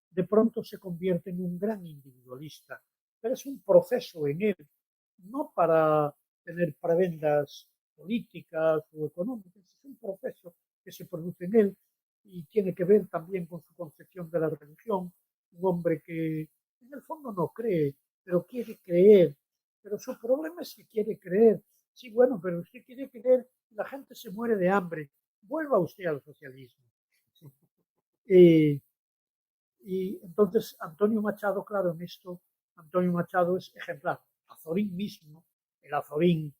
de pronto se convierte en un gran individualista, pero es un proceso en él, no para tener prebendas políticas o económicas, es un proceso que se produce en él y tiene que ver también con su concepción de la religión, un hombre que en el fondo no cree, pero quiere creer, pero su problema es que quiere creer. Sí, bueno, pero usted quiere creer, la gente se muere de hambre, vuelva usted al socialismo. Y entonces Antonio Machado, claro, en esto, Antonio Machado es ejemplar. Azorín mismo, el Azorín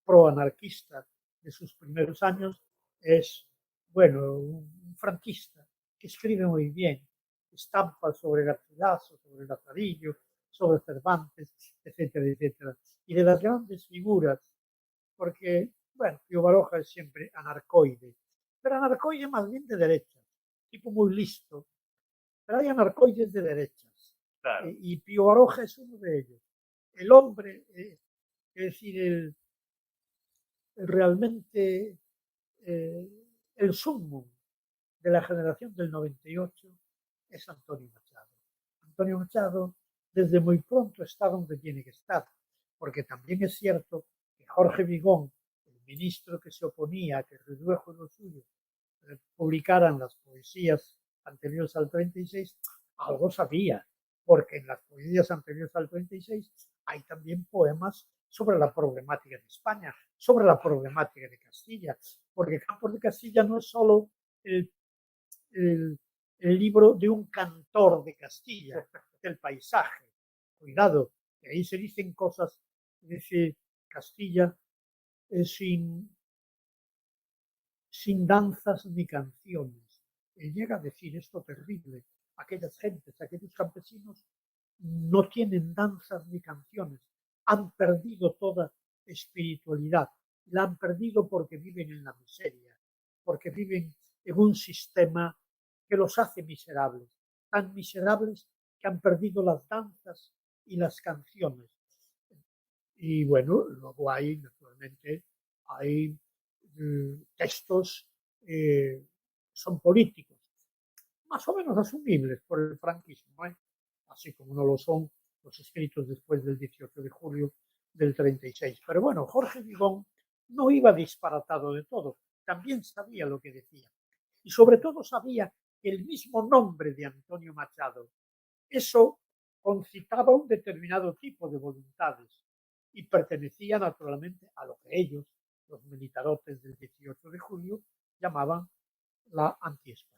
proanarquista de sus primeros años, es, bueno, un franquista que escribe muy bien, estampa sobre Garcilaso, sobre Lazarillo, sobre Cervantes, etcétera, etcétera. Y de las grandes figuras, porque, bueno, Pío Baroja es siempre anarcoide, pero anarcoide más bien de derecha, tipo muy listo, pero hay anarcoides de derechas. Claro. Y Pío Baroja es uno de ellos. El hombre, es decir, realmente el sumo de la generación del 98 es Antonio Machado. Antonio Machado desde muy pronto está donde tiene que estar, porque también es cierto que Jorge Vigón, el ministro que se oponía a que Reduejo y los suyos publicaran las poesías anteriores al 36, algo sabía, porque en las poesías anteriores al 36 hay también poemas sobre la problemática de España, sobre la problemática de Castilla, porque Campos de Castilla no es solo el libro de un cantor de Castilla, del paisaje. Cuidado, que ahí se dicen cosas, dice Castilla sin danzas ni canciones. Él llega a decir esto terrible. Aquellas gentes, aquellos campesinos no tienen danzas ni canciones. Han perdido toda espiritualidad. La han perdido porque viven en la miseria, porque viven en un sistema que los hace miserables, tan miserables que han perdido las danzas y las canciones. Y bueno, luego hay, naturalmente, hay textos son políticos, más o menos asumibles por el franquismo, así como no lo son los escritos después del 18 de julio del 36. Pero bueno, Jorge Vigón no iba disparatado de todo, también sabía lo que decía. Y sobre todo sabía que el mismo nombre de Antonio Machado, eso concitaba un determinado tipo de voluntades y pertenecía naturalmente a lo que ellos, los militarotes del 18 de julio, llamaban la anti-España.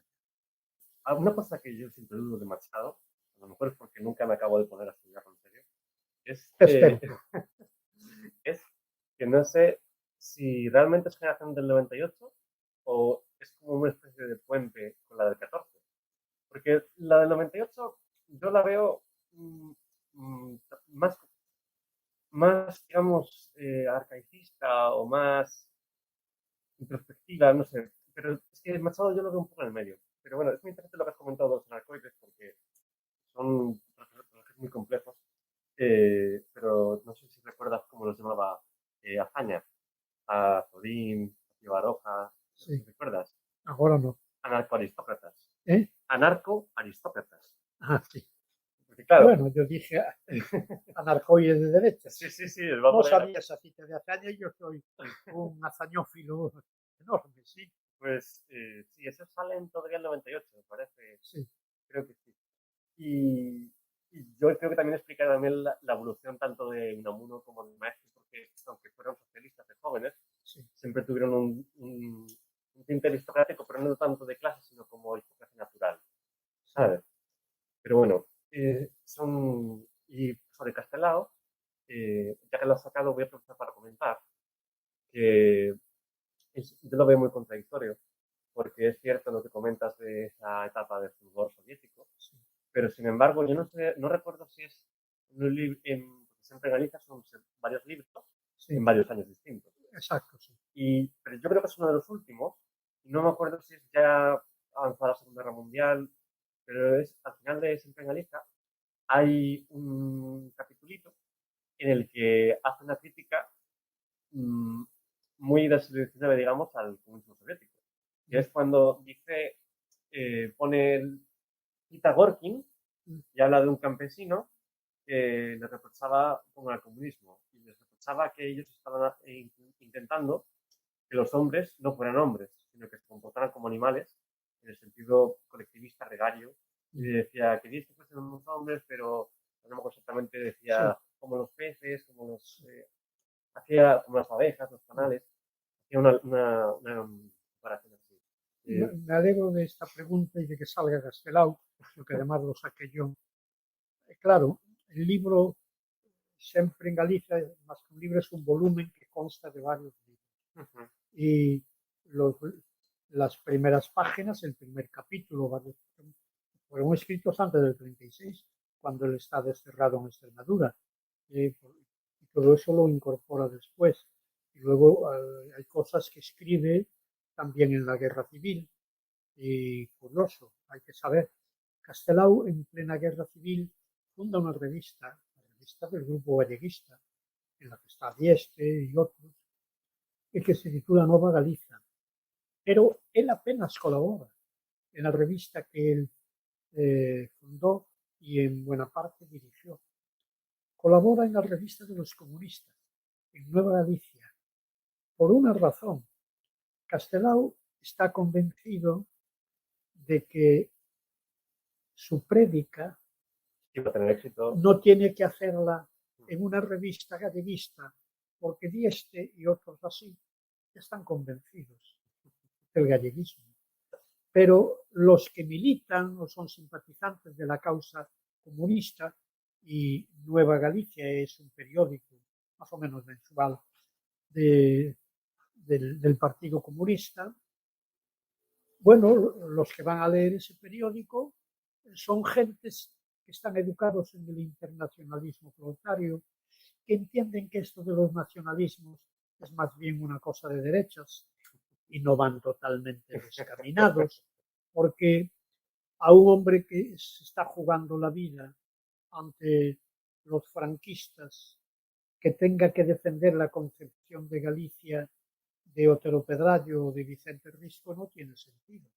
Una cosa que yo siempre dudo de Machado, a lo mejor es porque nunca me acabo de poner a estudiar en serio, es que no sé si realmente es generación del 98 o es como una especie de puente con la del 14. Porque la del 98 yo la veo más digamos, arcaicista o más introspectiva, no sé. Pero es que Machado yo lo veo un poco en el medio. Pero bueno, es muy interesante lo que has comentado de los anarcoides porque son personajes muy complejos. Pero no sé si recuerdas cómo los llamaba Azaña, a Zorín, a Pío Baroja. Sí. ¿Recuerdas? Ahora no. Anarcoaristócratas. ¿Eh? Anarcoaristócratas. Ah, sí. Porque claro, Bueno, yo dije anarcoide de derecha. Sí, va No por ahí. sabía esa cita de hazaña y yo soy un hazañófilo enorme, sí. Pues sí, eso sale en todavía el 98, me parece. Sí, Creo que sí. Y yo creo que también explica también la evolución tanto de Unamuno como de Maestro, porque aunque fueron socialistas de jóvenes, sí. siempre tuvieron un tinte aristocrático, pero no tanto de clase, sino como el clase natural, ¿sabes? Pero bueno, y sobre Castelao, ya que lo has sacado, voy a aprovechar para comentar que yo lo veo muy contradictorio, porque es cierto lo que comentas de esa etapa de fulgor soviético, pero sin embargo, yo no sé, no recuerdo si es porque siempre en Galicia son varios libros Sí, en varios años distintos. exacto, sí. Pero yo creo que es uno de los últimos, y no me acuerdo si es ya avanzada la Segunda Guerra Mundial, pero es al final de Siempre en Galicia hay un capitulito en el que hace una crítica mmm, muy del siglo XIX, digamos, al comunismo soviético. Que es cuando dice, pone cita Gorkin y habla de un campesino que le reprochaba con el comunismo y les reprochaba que ellos estaban intentando que los hombres no fueran hombres, sino que se comportaran como animales en el sentido colectivista, gregario. Y decía que dice que fuesen unos hombres, pero no me acuerdo exactamente, decía como los peces, hacía como las abejas, los canales, hacía una comparación así. Me alegro de esta pregunta y de que salga Castelao, porque además lo saqué yo. Claro, el libro Siempre en Galicia, más que un libro, es un volumen que consta de varios libros. Y las primeras páginas, el primer capítulo, fueron escritos antes del 36, cuando él está desterrado en Extremadura. Y todo eso lo incorpora después. Y luego hay cosas que escribe también en la Guerra Civil. Y curioso, hay que saber, Castelao en plena Guerra Civil funda una revista, la revista del Grupo Galleguista, en la que está Dieste y otros, y que se titula Nova Galiza. Pero él apenas colabora en la revista que él fundó y en buena parte dirigió. Colabora en la revista de los comunistas, en Nueva Galicia, por una razón. Castelao está convencido de que su prédica no tiene que hacerla en una revista galleguista, porque Dieste y otros así están convencidos del galleguismo. Pero los que militan o son simpatizantes de la causa comunista, y Nueva Galicia es un periódico más o menos mensual del Partido Comunista, bueno, los que van a leer ese periódico son gentes que están educados en el internacionalismo proletario, que entienden que esto de los nacionalismos es más bien una cosa de derechas y no van totalmente descaminados, porque a un hombre que se está jugando la vida ante los franquistas, que tenga que defender la concepción de Galicia de Otero Pedrallo o de Vicente Risco, no tiene sentido.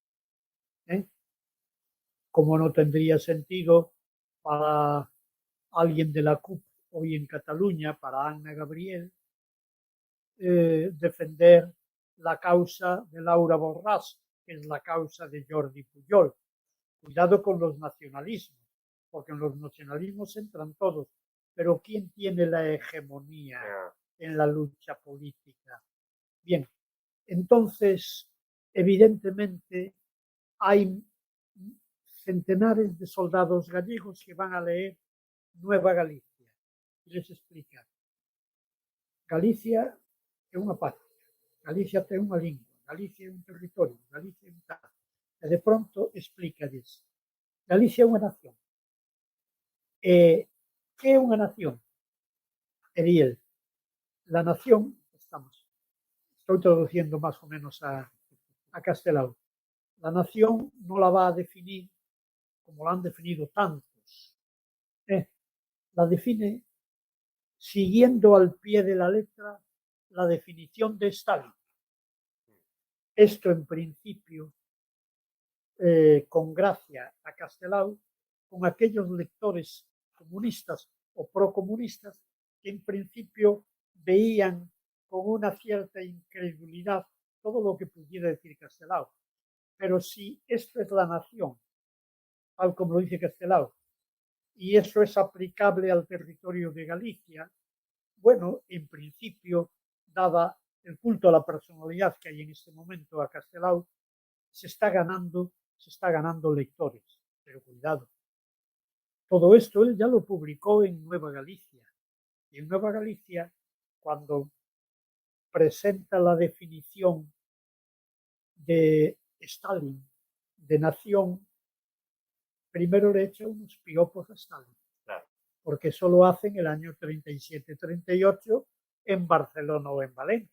Como no tendría sentido para alguien de la CUP hoy en Cataluña, para Anna Gabriel, defender la causa de Laura Borràs, que es la causa de Jordi Pujol. Cuidado con los nacionalismos, porque en los nacionalismos entran todos, pero ¿quién tiene la hegemonía en la lucha política? Bien, entonces, evidentemente, hay centenares de soldados gallegos que van a leer Nueva Galicia y les explica: Galicia é unha patria, Galicia ten unha lingua, Galicia é un territorio, Galicia é un tal. E de pronto explícalles: Galicia é unha nación. E que é unha nación? E di el, la nación, estoy traduciendo más o menos a Castelao, la nación no la va a definir como la han definido tantos. La define siguiendo al pie de la letra la definición de Stalin. Esto en principio con gracia a Castelao, con aquellos lectores comunistas o procomunistas que en principio veían con una cierta incredulidad todo lo que pudiera decir Castelao. Pero si esto es la nación, tal como lo dice Castelao, y eso es aplicable al territorio de Galicia, bueno, en principio, dada el culto a la personalidad que hay en este momento a Castelao, se está ganando lectores. Pero cuidado, todo esto él ya lo publicó en Nueva Galicia. Y en Nueva Galicia, cuando presenta la definición de Stalin, de nación, primero le echa unos piropos a Stalin, Claro. porque eso lo hace en el año 37-38 en Barcelona o en Valencia.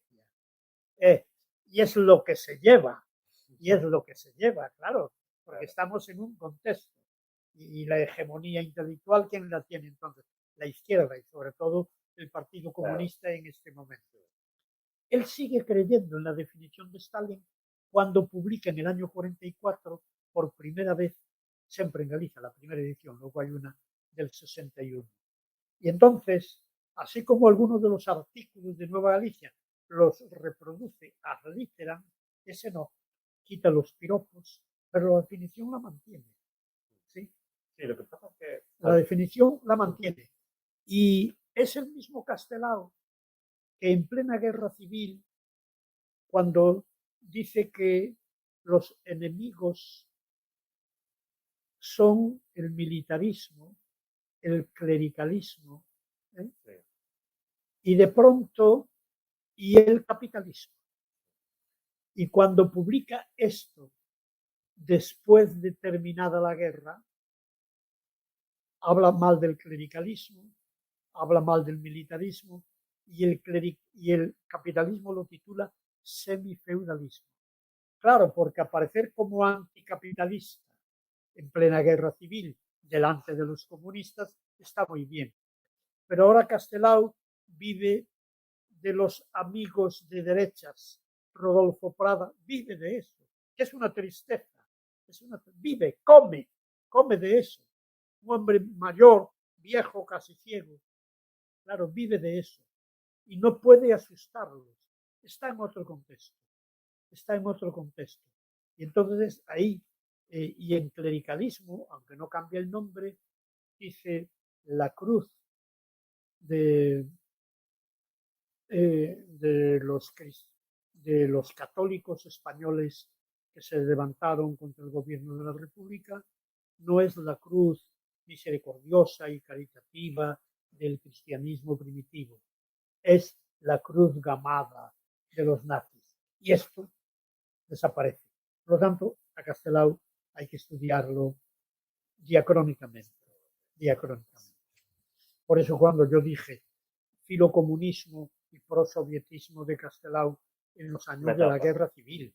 Y es lo que se lleva, claro, porque estamos en un contexto. Y la hegemonía intelectual, ¿quién la tiene entonces? La izquierda y sobre todo el Partido Comunista en este momento. Él sigue creyendo en la definición de Stalin cuando publica en el año 44 por primera vez, siempre en Galicia, la primera edición, luego hay una del 61. Y entonces, así como algunos de los artículos de Nueva Galicia los reproduce ad literam, ese no, quita los piropos, pero la definición la mantiene. ¿Sí? Sí, lo que pasa es que... La definición la mantiene. Y es el mismo Castelao que en plena guerra civil, cuando dice que los enemigos son el militarismo, el clericalismo, Sí. y de pronto, y el capitalismo. Y cuando publica esto, después de terminada la guerra, habla mal del clericalismo, habla mal del militarismo, y el capitalismo lo titula semifeudalismo. Claro, porque aparecer como anticapitalista en plena guerra civil delante de los comunistas está muy bien. Pero ahora Castelao vive de los amigos de derechas. Rodolfo Prada vive de eso, que es una tristeza. Vive, come de eso. Un hombre mayor, viejo, casi ciego, claro, vive de eso. Y no puede asustarlos. Está en otro contexto. Y entonces ahí, y en clericalismo, aunque no cambia el nombre, dice la cruz de, de los católicos españoles que se levantaron contra el gobierno de la República, no es la cruz misericordiosa y caritativa del cristianismo primitivo, es la cruz gamada de los nazis. Y esto desaparece. Por lo tanto, a Castelao hay que estudiarlo diacrónicamente. Por eso cuando yo dije filocomunismo y prosovietismo de Castelao en los años de la guerra civil.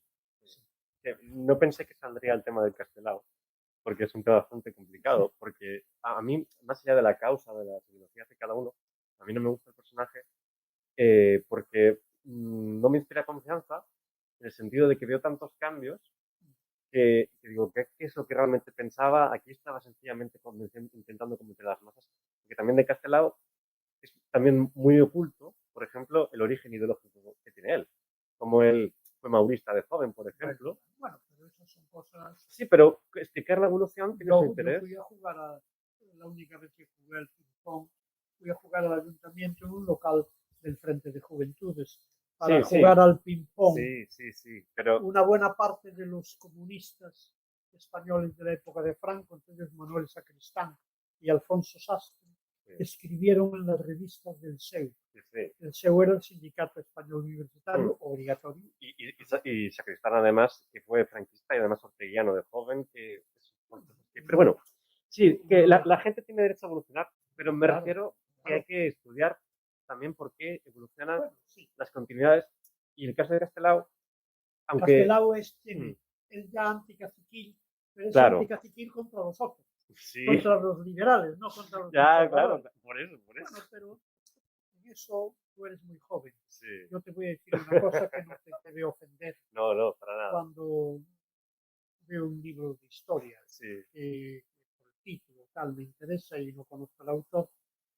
No pensé que saldría el tema del Castelao, porque es un tema bastante complicado, porque a mí, más allá de la causa, de las ideologías de cada uno, a mí no me gusta el personaje porque no me inspira confianza en el sentido de que veo tantos cambios que digo, ¿qué es lo que realmente pensaba? Aquí estaba sencillamente intentando convencer a las masas. Porque también de Castelao es también muy oculto, por ejemplo, el origen ideológico que tiene él. Como él fue maurista de joven, por ejemplo. Bueno, pero esas son cosas... Sí, pero explicar la evolución tiene su interés. Yo fui a jugar la única vez que jugué al ping-pong, fui a jugar al ayuntamiento en un local del Frente de Juventudes para jugar al ping-pong. Sí, pero... Una buena parte de los comunistas españoles de la época de Franco, entonces Manuel Sacristán y Alfonso Sastre, escribieron en las revistas del SEU. El SEU era el Sindicato Español Universitario obligatorio. Y Sacristán, además, que fue franquista y además orteguiano de joven. Pero bueno, sí, que la gente tiene derecho a evolucionar, pero me refiero que hay que estudiar también por qué evolucionan las continuidades. Y en el caso de Castelao, aunque... Castelao es ya anticaciquil, pero es anticaciquil contra los otros. Contra los liberales, no contra los claro, por eso. Bueno, pero en eso tú eres muy joven. Yo te voy a decir una cosa que no te debe ofender. No, para nada. Cuando veo un libro de historia, por el título, tal me interesa y no conozco al autor,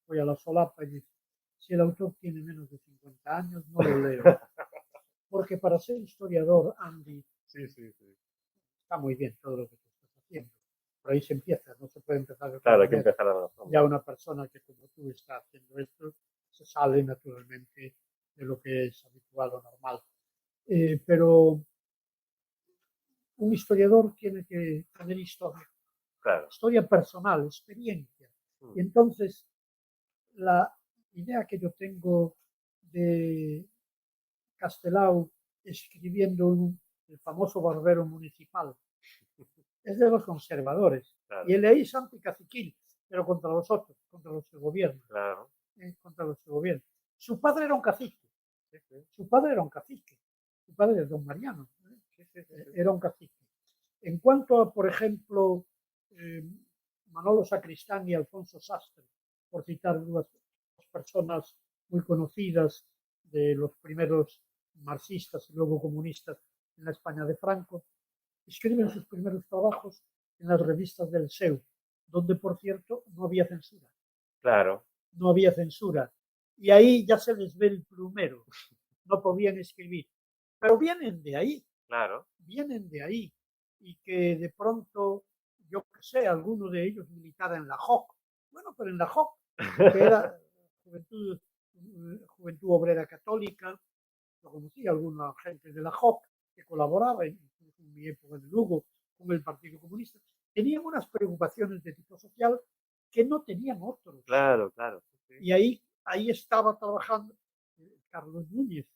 voy a la solapa y digo, si el autor tiene menos de 50 años, no lo leo. Porque para ser historiador, Andy, Sí, sí, sí. está muy bien todo lo que tú estás haciendo. Por ahí se empieza, no se puede empezar de otra Claro, hay que manera. empezar a la razón. Ya una persona que como tú está haciendo esto, se sale naturalmente de lo que es habitual o normal. Pero un historiador tiene que tener historia, Claro. historia personal, experiencia. Y entonces, la idea que yo tengo de Castelao escribiendo el famoso barbero municipal es de los conservadores. Claro. Y el ley es anticaciquil, pero contra los otros, contra los que gobiernan. Claro. Contra los que gobiernan. Su padre era un cacique. Sí, sí. Su padre era un cacique. Su padre es don Mariano. Sí, sí, sí. Era un cacique. En cuanto a, por ejemplo, Manolo Sacristán y Alfonso Sastre, por citar dos personas muy conocidas de los primeros marxistas y luego comunistas en la España de Franco, escriben sus primeros trabajos en las revistas del SEU, donde, por cierto, no había censura. Claro. No había censura. Y ahí ya se les ve el plumero. No podían escribir. Pero vienen de ahí. Claro. Vienen de ahí. Y que de pronto, yo qué sé, alguno de ellos militara en la JOC. Bueno, pero en la JOC, que era Juventud Obrera Católica, yo conocí a alguna gente de la JOC que colaboraba, incluso en mi época de Lugo, con el Partido Comunista. Tenían unas preocupaciones de tipo social que no tenían otros. Claro, claro. Sí. Y ahí estaba trabajando Carlos Núñez,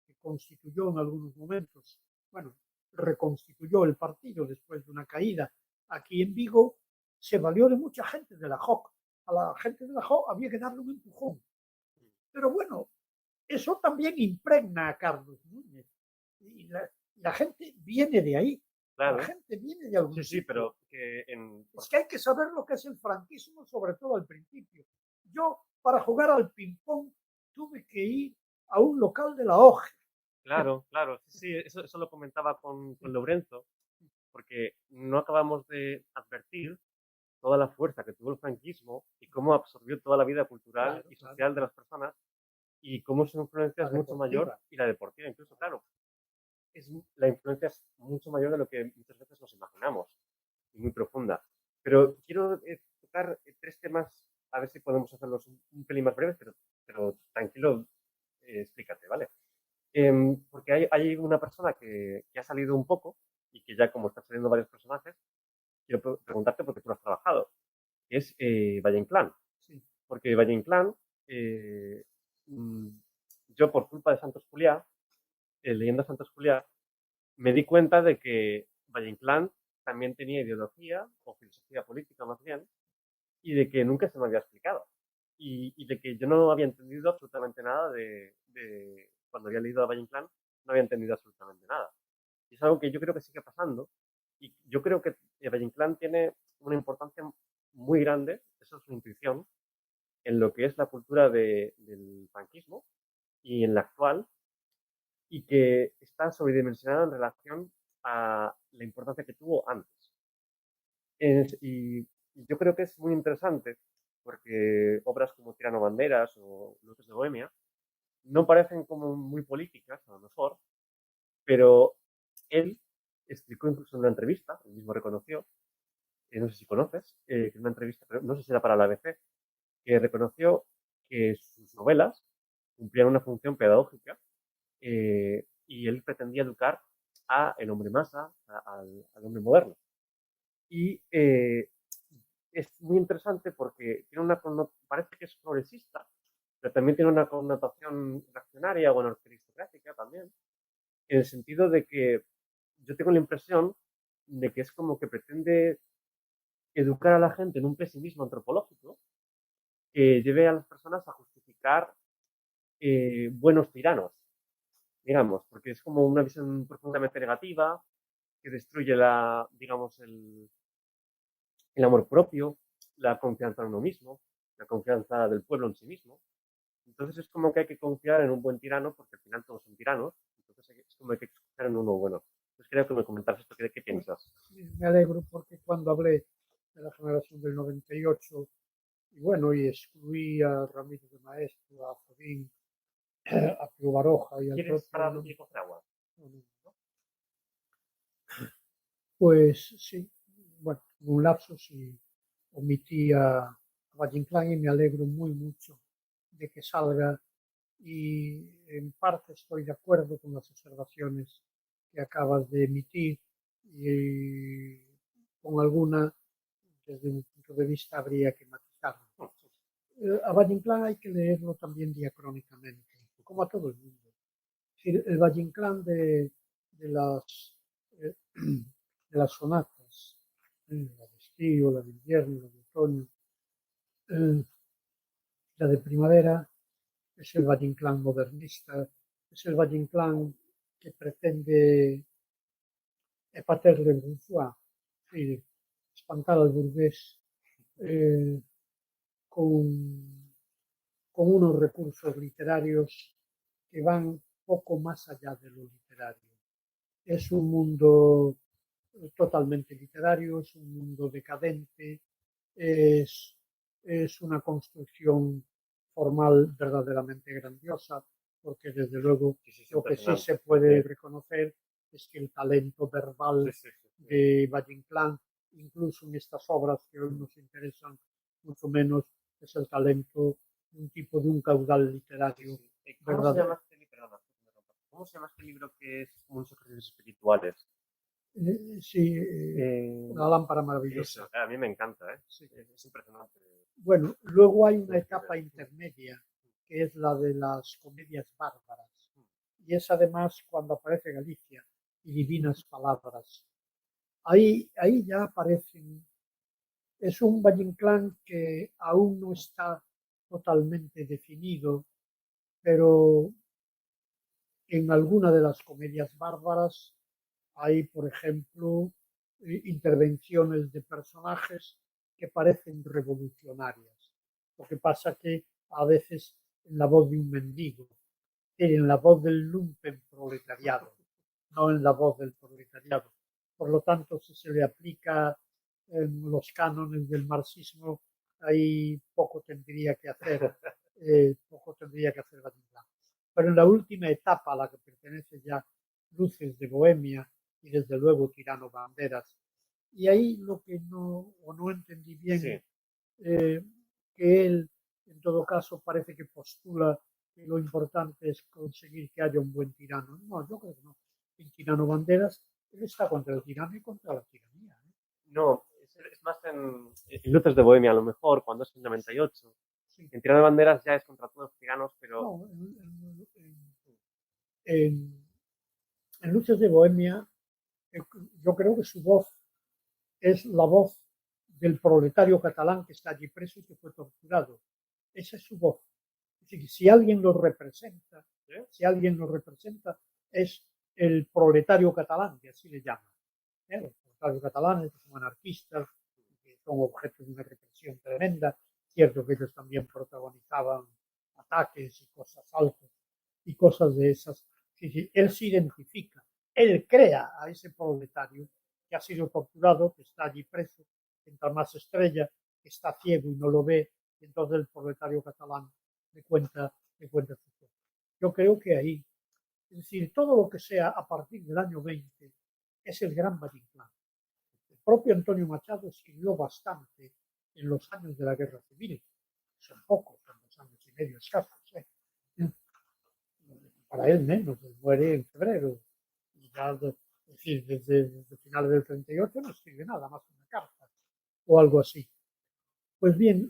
que constituyó en algunos momentos, bueno, reconstituyó el partido después de una caída aquí en Vigo, se valió de mucha gente de la JOC. A la gente de la JOC había que darle un empujón. Pero bueno, eso también impregna a Carlos Núñez. Y la gente viene de ahí. Claro. La gente viene de algún Sí, sí, sitio. pero que Es que hay que saber lo que es el franquismo, sobre todo al principio. Yo, para jugar al ping-pong, tuve que ir a un local de la OGE. Claro, claro. Sí, eso lo comentaba con Lorenzo, porque no acabamos de advertir toda la fuerza que tuvo el franquismo y cómo absorbió toda la vida cultural y social de las personas y cómo su influencia es mucho mayor, y la deportiva incluso, claro. La influencia es mucho mayor de lo que muchas veces nos imaginamos y muy profunda. Pero quiero tocar tres temas, a ver si podemos hacerlos un pelín más breves, pero tranquilo, explícate, ¿vale? Porque hay una persona que ha salido un poco y que ya como están saliendo varios personajes, quiero preguntarte porque tú lo has trabajado, que es Valle Inclán. Sí. Porque Valle Inclán, yo por culpa de Santos Juliá, leyendo a Santos Juliá, me di cuenta de que Valle Inclán también tenía ideología o filosofía política más bien, y de que nunca se me había explicado. Y de que yo no había entendido absolutamente nada de cuando había leído a Valle Inclán, no había entendido absolutamente nada. Y es algo que yo creo que sigue pasando, y yo creo que Valle Inclán tiene una importancia muy grande, eso es una intuición, en lo que es la cultura del franquismo y en la actual, y que está sobredimensionada en relación a la importancia que tuvo antes. Y yo creo que es muy interesante porque obras como Tirano Banderas o Luces de Bohemia no parecen como muy políticas, a lo mejor, pero él explicó incluso en una entrevista, él mismo reconoció, no sé si conoces, que en una entrevista, pero no sé si era para la ABC, que reconoció que sus novelas cumplían una función pedagógica y él pretendía educar a el hombre masa, al hombre moderno. Y es muy interesante porque tiene parece que es progresista, pero también tiene una connotación reaccionaria o aristocrática también, en el sentido de que yo tengo la impresión de que es como que pretende educar a la gente en un pesimismo antropológico que lleve a las personas a justificar buenos tiranos, digamos, porque es como una visión profundamente negativa que destruye digamos, el amor propio, la confianza en uno mismo, la confianza del pueblo en sí mismo. Entonces es como que hay que confiar en un buen tirano, porque al final todos son tiranos, entonces es como que hay que confiar en uno bueno. Entonces creo que me comentas esto, ¿qué piensas? Me alegro porque cuando hablé de la generación del 98, y bueno, y excluí a Ramírez de Maestro, a Fodín, a Pío Baroja y al ¿Quieres propio... parar y coger agua? Pues sí, bueno, un lapsus y omití a Valle Inclán y me alegro muy mucho de que salga y en parte estoy de acuerdo con las observaciones que acabas de emitir y con alguna, desde mi punto de vista, habría que matizarlo. A Valle Inclán hay que leerlo también diacrónicamente, como a todo el mundo. Es decir, el Valle Inclán de las, eh, de las sonatas, la de estío, la de invierno, la de otoño, la de primavera, es el Valle Inclán modernista, es el Valle Inclán que pretende épater le bourgeois, es decir, espantar al burgués eh, con, con unos recursos literarios que van poco más allá de lo literario. Es un mundo totalmente literario, es un mundo decadente, es, es una construcción formal verdaderamente grandiosa, porque desde luego lo que sí se puede reconocer es que el talento verbal de Valle Inclán, incluso en estas obras que hoy nos interesan mucho menos, es el talento de un tipo de un caudal literario. ¿Cómo se llama este libro? ¿Cómo se llama este libro que es como unos ejercicios espirituales? Sí, la lámpara maravillosa. Eso, a mí me encanta, ¿eh? Sí. Es impresionante. Bueno, luego hay una etapa intermedia, que es la de las comedias bárbaras. Y es además cuando aparece Galicia y Divinas Palabras. Ahí ya aparecen. Es un Valle Inclán que aún no está totalmente definido, pero en alguna de las comedias bárbaras hay, por ejemplo, intervenciones de personajes que parecen revolucionarias. Lo que pasa que a veces en la voz de un mendigo, en la voz del lumpen proletariado, no en la voz del proletariado. Por lo tanto, si se le aplica en los cánones del marxismo, ahí poco tendría que hacer, Valle Inclán. Pero en la última etapa a la que pertenece ya Luces de Bohemia y desde luego Tirano Banderas, y ahí lo que no entendí bien, sí. Que él en todo caso parece que postula que lo importante es conseguir que haya un buen tirano. No, yo creo que no. En Tirano Banderas, él está contra el tirano y contra la tiranía. No, es más en Luces de Bohemia, a lo mejor, cuando es en 98. Sí. En Tirano de Banderas ya es contra todos los tiranos, pero... No, en Luces de Bohemia, yo creo que su voz es la voz del proletario catalán que está allí preso y que fue torturado. Esa es su voz. Es decir, si alguien lo representa, es el proletario catalán, que así le llaman. Los proletarios catalanes, que son anarquistas, que son objeto de una represión tremenda. Cierto que ellos también protagonizaban ataques y cosas altas y cosas de esas. Él se identifica, él crea a ese proletario que ha sido torturado, que está allí preso, mientras más estrella, que está ciego y no lo ve, y entonces el proletario catalán le cuenta su cosa. Yo creo que ahí, es decir, todo lo que sea a partir del año 20 es el gran Valle Inclán. El propio Antonio Machado escribió bastante en los años de la Guerra Civil. Son pocos, son 2 años y medio escasos. Para él menos, él muere en febrero. Y ya, es decir, desde finales del 38 no escribe nada más que una carta o algo así. Pues bien,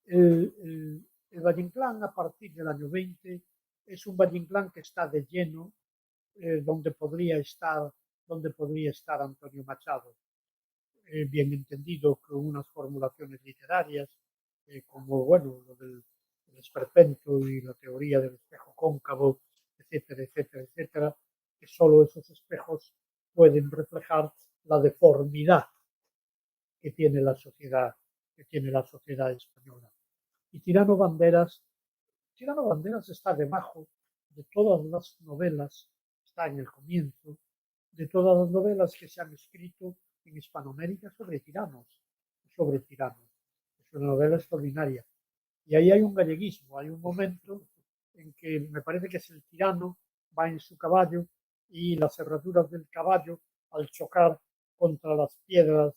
el Valle Inclán a partir del año 20 es un Valle Inclán que está de lleno donde podría estar Antonio Machado. Bien entendido con unas formulaciones literarias como bueno lo del esperpento y la teoría del espejo cóncavo, etcétera, etcétera, etcétera, que solo esos espejos pueden reflejar la deformidad que tiene la sociedad española. Y Tirano Banderas está debajo de todas las novelas, está en el comienzo, de todas las novelas que se han escrito en Hispanoamérica sobre tiranos. sobre tiranos. Es una novela extraordinaria. Y ahí hay un galleguismo, hay un momento en que me parece que es el tirano, va en su caballo y las cerraduras del caballo, al chocar contra las piedras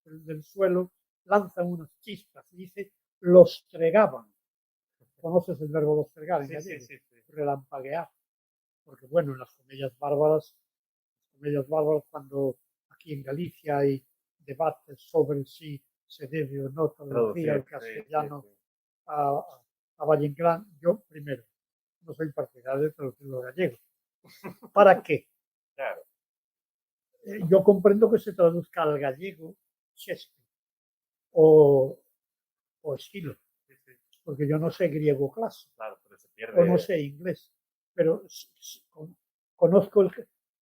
del suelo, lanzan unas chispas y dice, los tregaban. ¿Conoces el verbo los tregar en gallego? Relampaguear. Porque bueno, en las comedias bárbaras, cuando aquí en Galicia hay debates sobre si se debe o no traducir al castellano a, a Valle Inclán, yo primero no soy partidario de traducirlo al gallego. ¿Para qué? Claro. Yo comprendo que se traduzca al gallego Shakespeare o Esquilo, porque yo no sé griego clásico, claro, pero se pierde... o no sé inglés, pero conozco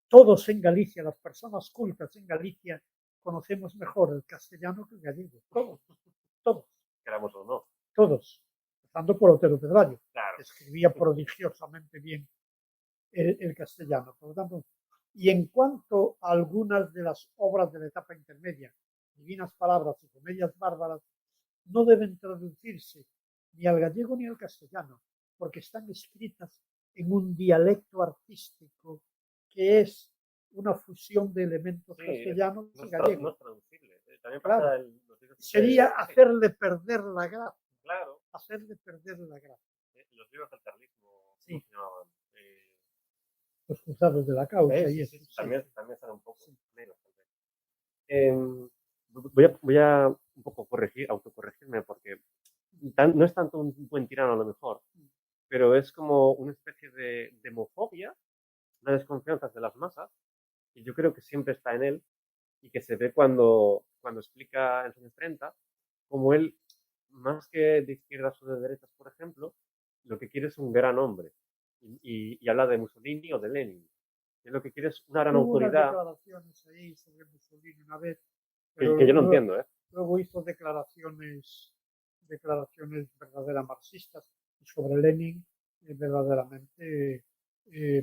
todos en Galicia, las personas cultas en Galicia, conocemos mejor el castellano que el gallego, todos, queramos o no. todos, empezando por Otero Pedrallo, claro. que escribía prodigiosamente bien el castellano. Por lo tanto, y en cuanto a algunas de las obras de la etapa intermedia, Divinas Palabras y Comedias Bárbaras, no deben traducirse ni al gallego ni al castellano, porque están escritas en un dialecto artístico que es una fusión de elementos castellanos y gallegos. No es traducible. También claro. pasa Sería hacerle perder la gracia. Claro. Hacerle perder la gracia. Los libros del carlismo sí. funcionaban. Los cruzados de la causa. Y eso, también sale un poco menos. Voy a un poco autocorregirme porque no es tanto un buen tirano a lo mejor, pero es como una especie de demofobia, una desconfianza de las masas, y yo creo que siempre está en él y que se ve cuando explica en los años 30 como él, más que de izquierdas o de derechas, por ejemplo, lo que quiere es un gran hombre y habla de Mussolini o de Lenin. Y lo que quiere es una gran autoridad. Hubo unas declaraciones ahí sobre Mussolini una vez, pero que yo no entiendo, ¿eh? Luego hizo declaraciones verdaderas marxistas y sobre Lenin verdaderamente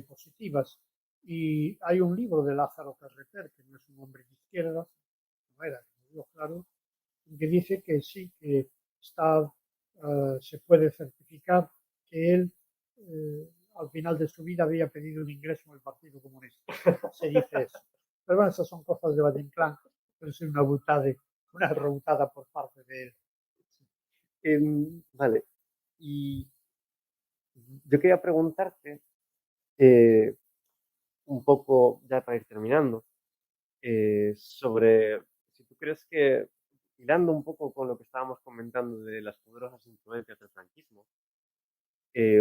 positivas. Y hay un libro de Lázaro Carreter, que no es un hombre de izquierda, no era, claro, que dice que sí, que se puede certificar que él al final de su vida había pedido un ingreso en el Partido Comunista. Se dice eso. Pero bueno, esas son cosas de Valle Inclán, pero es una rebutada por parte de él. Vale. Y yo quería preguntarte, un poco, ya para ir terminando, sobre si tú crees que, hilando un poco con lo que estábamos comentando de las poderosas influencias del franquismo,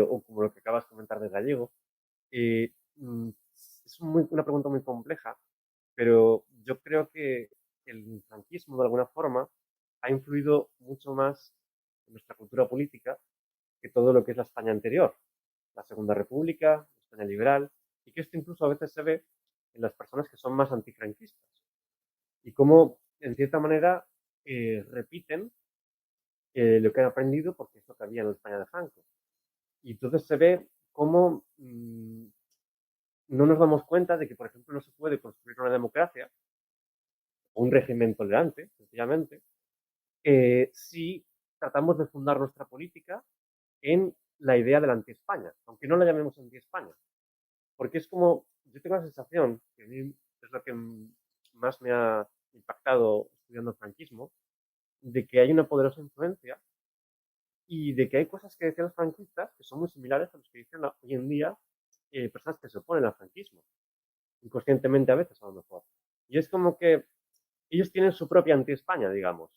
o como lo que acabas de comentar de Gallego, es una pregunta muy compleja, pero yo creo que el franquismo, de alguna forma, ha influido mucho más en nuestra cultura política que todo lo que es la España anterior, la Segunda República, la España liberal, y que esto incluso a veces se ve en las personas que son más antifranquistas. Y cómo, en cierta manera, repiten lo que han aprendido porque es lo que había en la España de Franco. Y entonces se ve cómo no nos damos cuenta de que, por ejemplo, no se puede construir una democracia o un régimen tolerante, sencillamente, si tratamos de fundar nuestra política en la idea de la anti-España, aunque no la llamemos anti-España. Porque es como, yo tengo la sensación, que a mí es lo que más me ha impactado estudiando el franquismo, de que hay una poderosa influencia y de que hay cosas que decían los franquistas que son muy similares a los que dicen hoy en día personas que se oponen al franquismo, inconscientemente a veces a lo mejor. Y es como que ellos tienen su propia anti-España, digamos.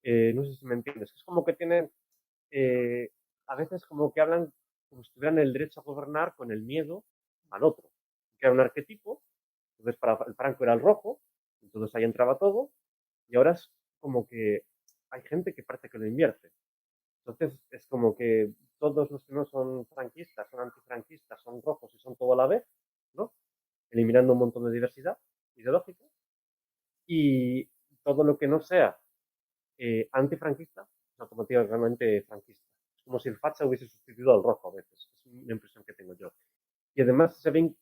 No sé si me entiendes. Es como que tienen, a veces como que hablan como si tuvieran el derecho a gobernar con el miedo al otro. Que era un arquetipo, entonces para el Franco era el rojo, entonces ahí entraba todo, y ahora es como que hay gente que parece que lo invierte. Entonces es como que todos los que no son franquistas, son antifranquistas, son rojos y son todo a la vez, ¿no? Eliminando un montón de diversidad ideológica. Y todo lo que no sea antifranquista es automáticamente franquista. Es como si el facha hubiese sustituido al rojo a veces. Es una impresión que tengo yo. Y además se ven,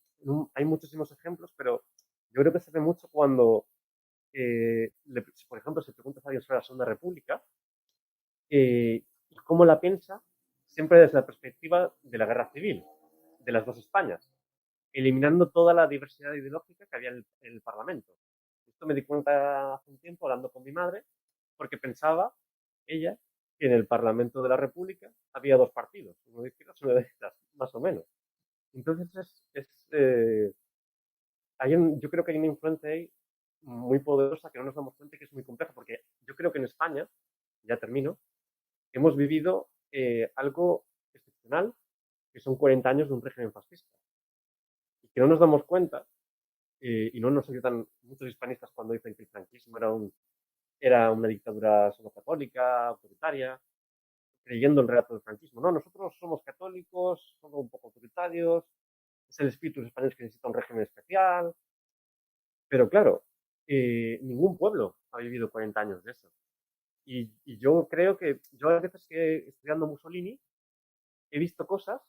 hay muchísimos ejemplos, pero yo creo que se ve mucho cuando por ejemplo, si preguntas a alguien sobre la Segunda República, y cómo la piensa, siempre desde la perspectiva de la guerra civil, de las dos Españas, eliminando toda la diversidad ideológica que había en el Parlamento. Esto me di cuenta hace un tiempo hablando con mi madre, porque pensaba ella que en el Parlamento de la República había dos partidos, uno de izquierdas y uno de derechas, más o menos. Entonces, yo creo que hay una influencia ahí muy poderosa que no nos damos cuenta y que es muy compleja, porque yo creo que en España, ya termino, hemos vivido algo excepcional, que son 40 años de un régimen fascista, y que no nos damos cuenta, y no nos ayudan muchos hispanistas cuando dicen que el franquismo era una dictadura solo católica, autoritaria, creyendo el relato del franquismo. No, nosotros somos católicos, somos un poco autoritarios, es el espíritu español que necesita un régimen especial, pero claro, ningún pueblo ha vivido 40 años de eso. Y yo creo que, yo a veces que estudiando Mussolini, he visto cosas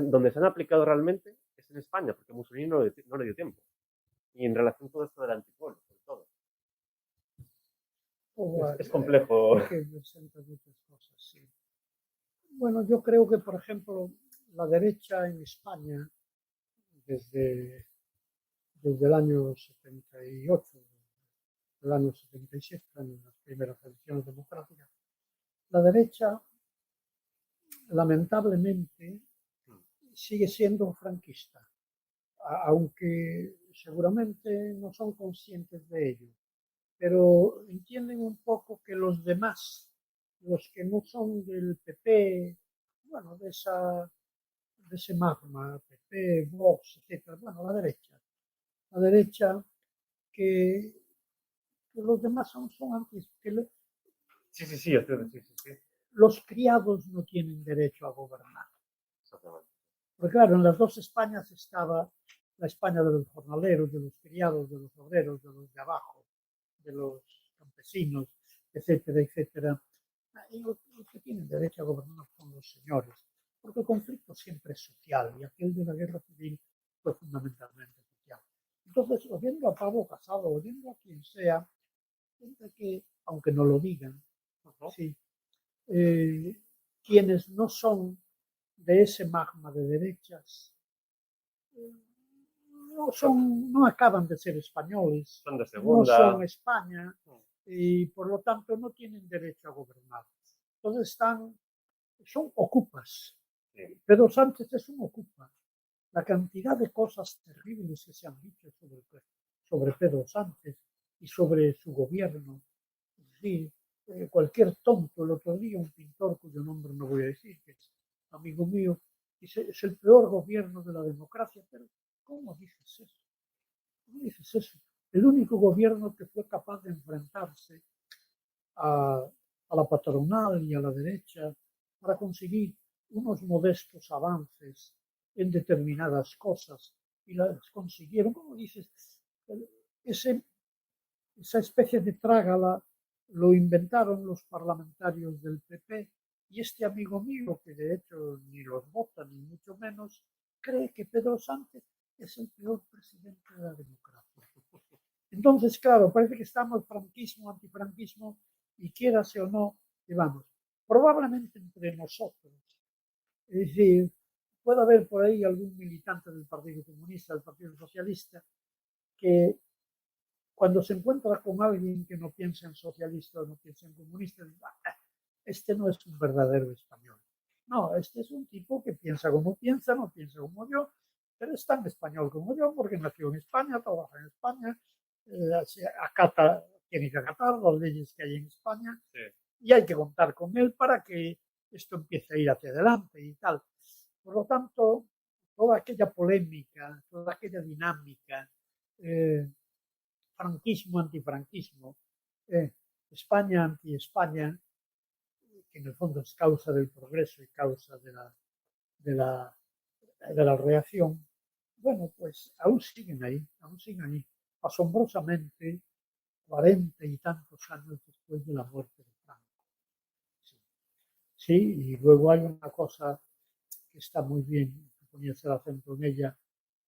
donde se han aplicado realmente es en España, porque Mussolini no le dio tiempo. Y en relación a todo esto del antipueblo, sobre todo. Es complejo. Es que presenta muchas cosas, sí. Bueno, yo creo que, por ejemplo, la derecha en España, desde el año 78, el año 77, en las primeras elecciones democráticas, la derecha, lamentablemente, sigue siendo franquista, aunque seguramente no son conscientes de ello, pero entienden un poco que los demás, los que no son del PP, bueno, de ese magma, PP, Vox, etcétera, bueno, la derecha que los demás son antes, Sí, sí, sí, sí. los criados no tienen derecho a gobernar. Porque claro, en las dos Españas estaba la España de los jornaleros, de los criados, de los obreros, de los de abajo, de los campesinos, etcétera, etcétera. Y los que tienen derecho a gobernar son los señores, porque el conflicto siempre es social y aquel de la guerra civil fue fundamentalmente social. Entonces, oyendo a Pablo Casado, oyendo a quien sea, siempre que, aunque no lo digan, sí, quienes no son de ese magma de derechas, no acaban de ser españoles, son de segunda, no son España y por lo tanto no tienen derecho a gobernar. Entonces son ocupas. Sí. Pedro Sánchez es un ocupa. La cantidad de cosas terribles que se han dicho sobre Pedro Sánchez y sobre su gobierno. Es decir, cualquier tonto, el otro día un pintor cuyo nombre no voy a decir, que es amigo mío, dice, es el peor gobierno de la democracia, pero ¿cómo dices eso? ¿Cómo dices eso? El único gobierno que fue capaz de enfrentarse a la patronal y a la derecha para conseguir unos modestos avances en determinadas cosas y las consiguieron, como dices, esa especie de trágala lo inventaron los parlamentarios del PP y este amigo mío, que de hecho ni los vota ni mucho menos, cree que Pedro Sánchez es el peor presidente de la democracia. Entonces, claro, parece que estamos franquismo, antifranquismo, y quierase o no, llevamos. Probablemente entre nosotros, es decir, puede haber por ahí algún militante del Partido Comunista, del Partido Socialista, que cuando se encuentra con alguien que no piensa en socialista o no piensa en comunista, dice, este no es un verdadero español. No, este es un tipo que piensa como piensa, no piensa como yo, pero es tan español como yo porque nació en España, trabaja en España, tiene que acatar las leyes que hay en España, sí, y hay que contar con él para que esto empiece a ir hacia adelante y tal. Por lo tanto, toda aquella polémica, toda aquella dinámica, franquismo, antifranquismo, España, anti-España, que en el fondo es causa del progreso y causa de la reacción, bueno, pues aún siguen ahí, asombrosamente, 40 y tantos años después de la muerte de Franco. Sí, sí, y luego hay una cosa que está muy bien, que ponías el acento en ella,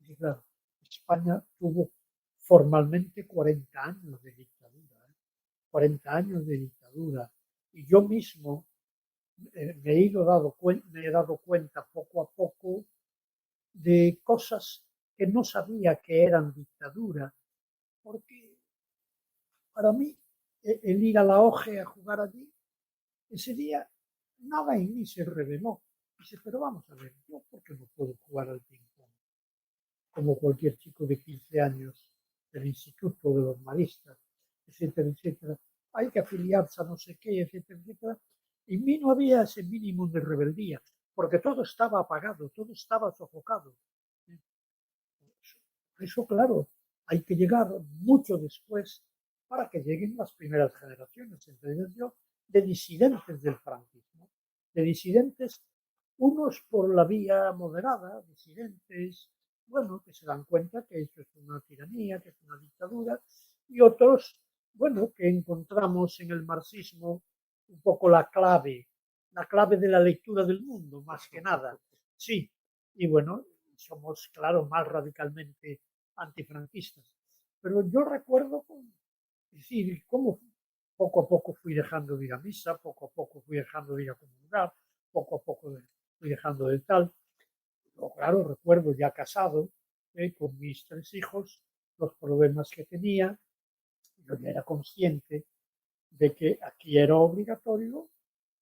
y claro, España tuvo formalmente 40 años de dictadura. 40 años de dictadura y yo mismo me he dado cuenta poco a poco de cosas que no sabía que eran dictadura, porque para mí el ir a la OGE a jugar allí, ese día nada en mí se reveló. Dice, pero vamos a ver, yo por qué no puedo jugar al ping-pong como cualquier chico de 15 años del Instituto de los Maristas, etcétera, etcétera. Hay que afiliarse a no sé qué, etcétera, etcétera. Y en mí no había ese mínimo de rebeldía, porque todo estaba apagado, todo estaba sofocado. Eso, claro, hay que llegar mucho después para que lleguen las primeras generaciones, entre ellas yo, de disidentes del franquismo, de disidentes, unos por la vía moderada, disidentes, bueno, que se dan cuenta que eso es una tiranía, que es una dictadura, y otros, bueno, que encontramos en el marxismo un poco la clave de la lectura del mundo, más que nada. Sí, y bueno, somos, claro, más radicalmente antifranquistas. Pero yo recuerdo, es decir, cómo poco a poco fui dejando de ir a misa, poco a poco fui dejando de ir a comulgar, poco a poco fui dejando de tal. Pero claro, recuerdo ya casado, con mis 3 hijos, los problemas que tenía. Yo ya era consciente de que aquí era obligatorio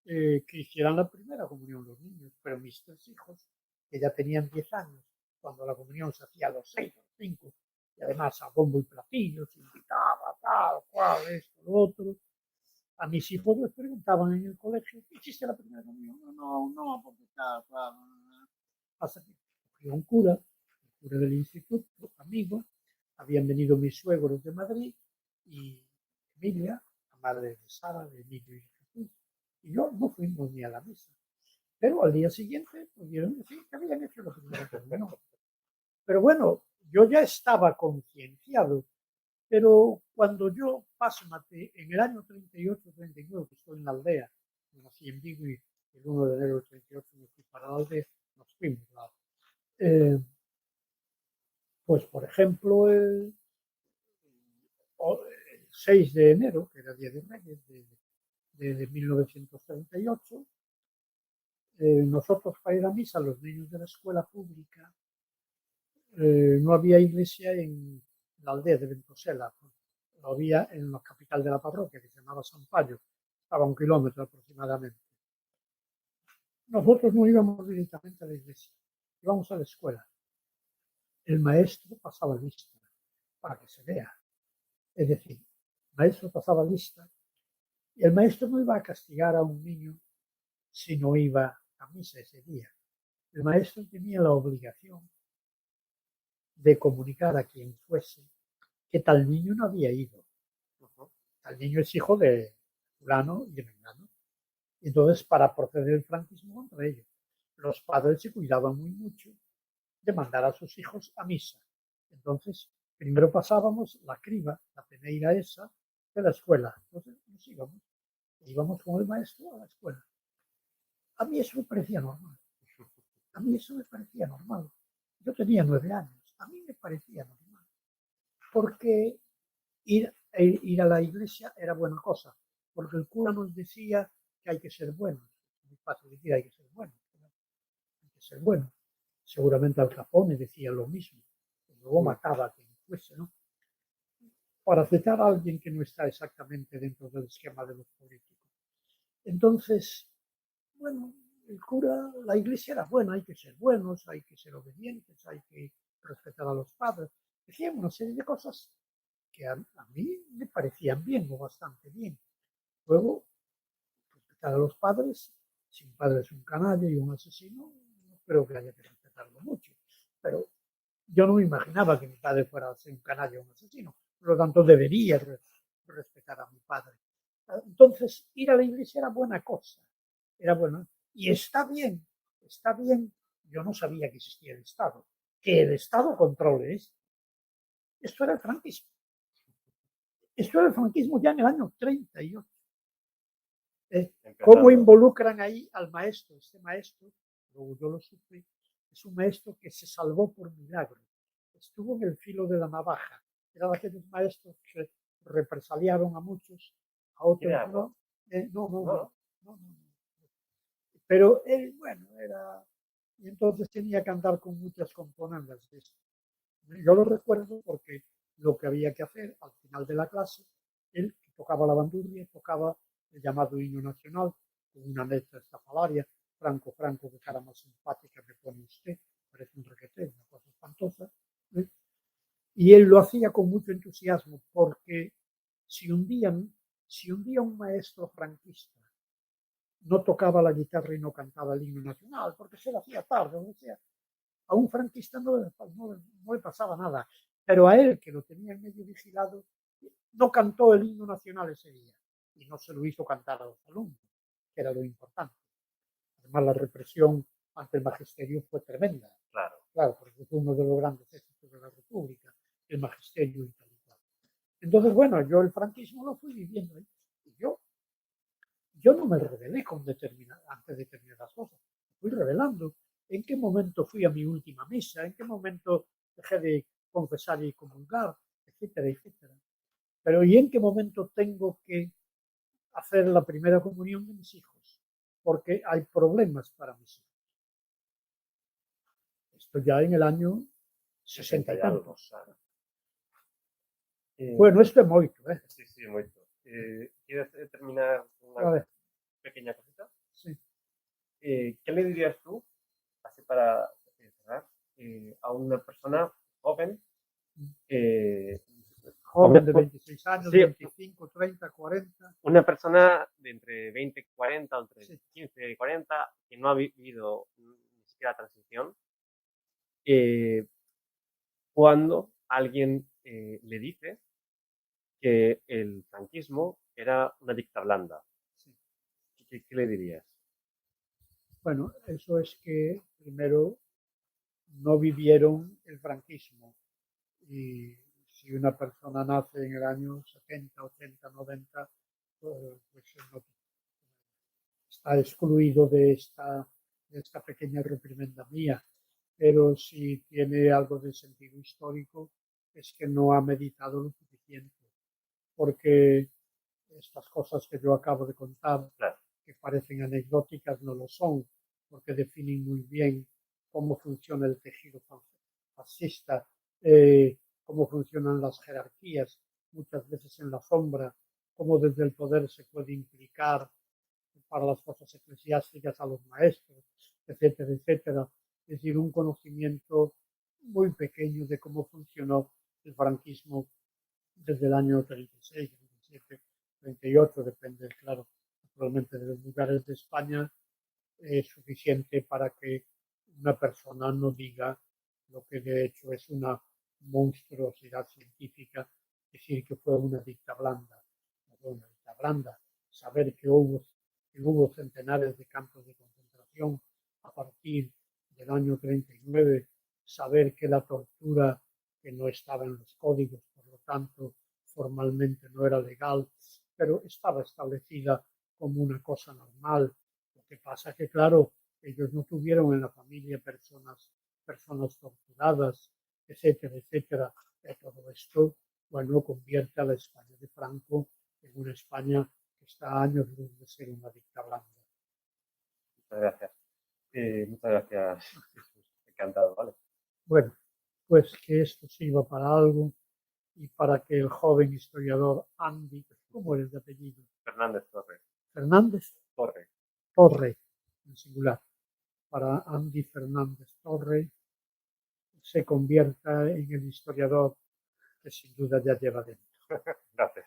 que hicieran la primera comunión los niños, pero mis 3 hijos, que ya tenían 10 años, cuando la comunión se hacía a los 6 o 5, y además a bombo y platillo, se invitaba, tal, cual, esto, lo otro. A mis hijos les preguntaban en el colegio, ¿hiciste la primera comunión? No, porque tal, cual. Hasta que cogió un cura, el cura del instituto, amigo, habían venido mis suegros de Madrid y Emilia, la madre de Sara, de Emilio y Jesús, y yo no fuimos ni a la misa. Pero al día siguiente pudieron decir que habían hecho la primera comunión. Pero bueno, yo ya estaba concienciado, pero cuando yo, pásmate, en el año 38-39, que estoy en la aldea, nací en Vigo y el 1 de enero del 38 me fui para la aldea, nos fuimos. Eh, pues, por ejemplo, el 6 de enero, que era Día de Reyes de 1938, nosotros para ir a misa, los niños de la escuela pública, no había iglesia en la aldea de Ventosela, lo había en la capital de la parroquia, que se llamaba San Payo, estaba a 1 kilómetro aproximadamente. Nosotros no íbamos directamente a la iglesia, íbamos a la escuela. El maestro pasaba lista, para que se vea. Es decir, el maestro pasaba lista y el maestro no iba a castigar a un niño si no iba a misa ese día. El maestro tenía la obligación de comunicar a quien fuese que tal niño no había ido. Tal niño es hijo de fulano y de mengano. Entonces, para proceder el franquismo contra ellos, los padres se cuidaban muy mucho de mandar a sus hijos a misa. Entonces, primero pasábamos la criba, la peneira esa, de la escuela. Entonces nos íbamos con el maestro a la escuela. A mí eso me parecía normal. A mí eso me parecía normal. Yo tenía 9 años. A mí me parecía normal. Porque ir a la iglesia era buena cosa. Porque el cura nos decía que hay que ser buenos. Es muy fácil decir hay que ser buenos. Hay que ser buenos. Seguramente Al Capone decía lo mismo. Luego mataba a quien fuese, ¿no? Para aceptar a alguien que no está exactamente dentro del esquema de los políticos. Entonces, bueno, el cura, la iglesia era buena, hay que ser buenos, hay que ser obedientes, hay que respetar a los padres. Decían una serie de cosas que a mí me parecían bien o bastante bien. Luego, respetar a los padres, si un padre es un canalla y un asesino, no creo que haya que respetarlo mucho. Pero yo no me imaginaba que mi padre fuera a ser un canalla o un asesino. Por lo tanto, debería respetar a mi padre. Entonces, ir a la iglesia era buena cosa. Era bueno. Y está bien, está bien. Yo no sabía que existía el Estado. Que el Estado controle esto. Esto era el franquismo. Esto era el franquismo ya en el año 38. ¿Cómo involucran ahí al maestro? Este maestro, luego yo lo supe, es un maestro que se salvó por milagro. Estuvo en el filo de la navaja. Era de aquellos maestros que represaliaron a muchos a otro ¿Quiere agua? no, no, no, No, no, no, no. Pero él, bueno, era, y entonces tenía que andar con muchas componendas de esto. Yo lo recuerdo porque lo que había que hacer al final de la clase, él tocaba la bandurria, tocaba el llamado himno nacional, con una letra estrafalaria, Franco, Franco, qué cara más simpática me pone usted, parece un requetero, una cosa espantosa. ¿Eh? Y él lo hacía con mucho entusiasmo, porque si un día, si un día un maestro franquista no tocaba la guitarra y no cantaba el himno nacional, porque se lo hacía tarde, o sea, a un franquista no le pasaba nada, pero a él, que lo tenía en medio vigilado, no cantó el himno nacional ese día y no se lo hizo cantar a los alumnos, que era lo importante. Además, la represión ante el magisterio fue tremenda. claro. Claro, porque fue uno de los grandes éxitos de la República, el magisterio y tal y cual. Entonces, bueno, yo el franquismo lo fui viviendo ahí. Y yo no me rebelé ante determinadas cosas. Me fui revelando. ¿En qué momento fui a mi última misa? ¿En qué momento dejé de confesar y comulgar? Etcétera, etcétera. Pero ¿y en qué momento tengo que hacer la primera comunión de mis hijos? Porque hay problemas para mis hijos. Esto ya en el año 60 y tantos. Claro. Bueno, esto é moito, Sí, sí, moito. ¿Quieres terminar A una ver, pequeña cosita? sí. ¿Qué le dirías tú, así para cerrar, a una persona joven? Joven de 26 años, Sí, 25, 30, 40. una persona de entre 20 y 40, o entre Sí. 15 y 40, que no ha vivido ni siquiera transición, cuando alguien le dice que el franquismo era una dicta blanda, Sí. ¿qué le dirías? Bueno, eso es que primero no vivieron el franquismo. Y si una persona nace en el año 70, 80, 90, pues no, está excluido de esta pequeña reprimenda mía. Pero si tiene algo de sentido histórico, es que no ha meditado lo suficiente. Porque estas cosas que yo acabo de contar, Claro. que parecen anecdóticas, no lo son, porque definen muy bien cómo funciona el tejido fascista, cómo funcionan las jerarquías, muchas veces en la sombra, cómo desde el poder se puede implicar para las cosas eclesiásticas a los maestros, etcétera, etcétera. Es decir, un conocimiento muy pequeño de cómo funcionó el franquismo desde el año 36, 37, 38, depende, claro, naturalmente de los lugares de España, es suficiente para que una persona no diga lo que de hecho es una monstruosidad científica, decir que fue una dicta blanda. No fue una dicta blanda. Saber que hubo centenares de campos de concentración a partir del año 39, saber que la tortura, que no estaba en los códigos, por lo tanto formalmente no era legal, pero estaba establecida como una cosa normal. Lo que pasa es que, claro, ellos no tuvieron en la familia personas torturadas, etcétera, etcétera. Y todo esto, bueno, convierte a la España de Franco en una España que está a años luz de ser una dicta blanda. Muchas gracias. Muchas gracias, Jesús. Encantado, ¿vale? Bueno, pues que esto sirva para algo y para que el joven historiador Andy, ¿cómo eres de apellido? Fernández Torre. Fernández Torre. Torre, en singular, para Andy Fernández Torre se convierta en el historiador que sin duda ya lleva dentro. Gracias.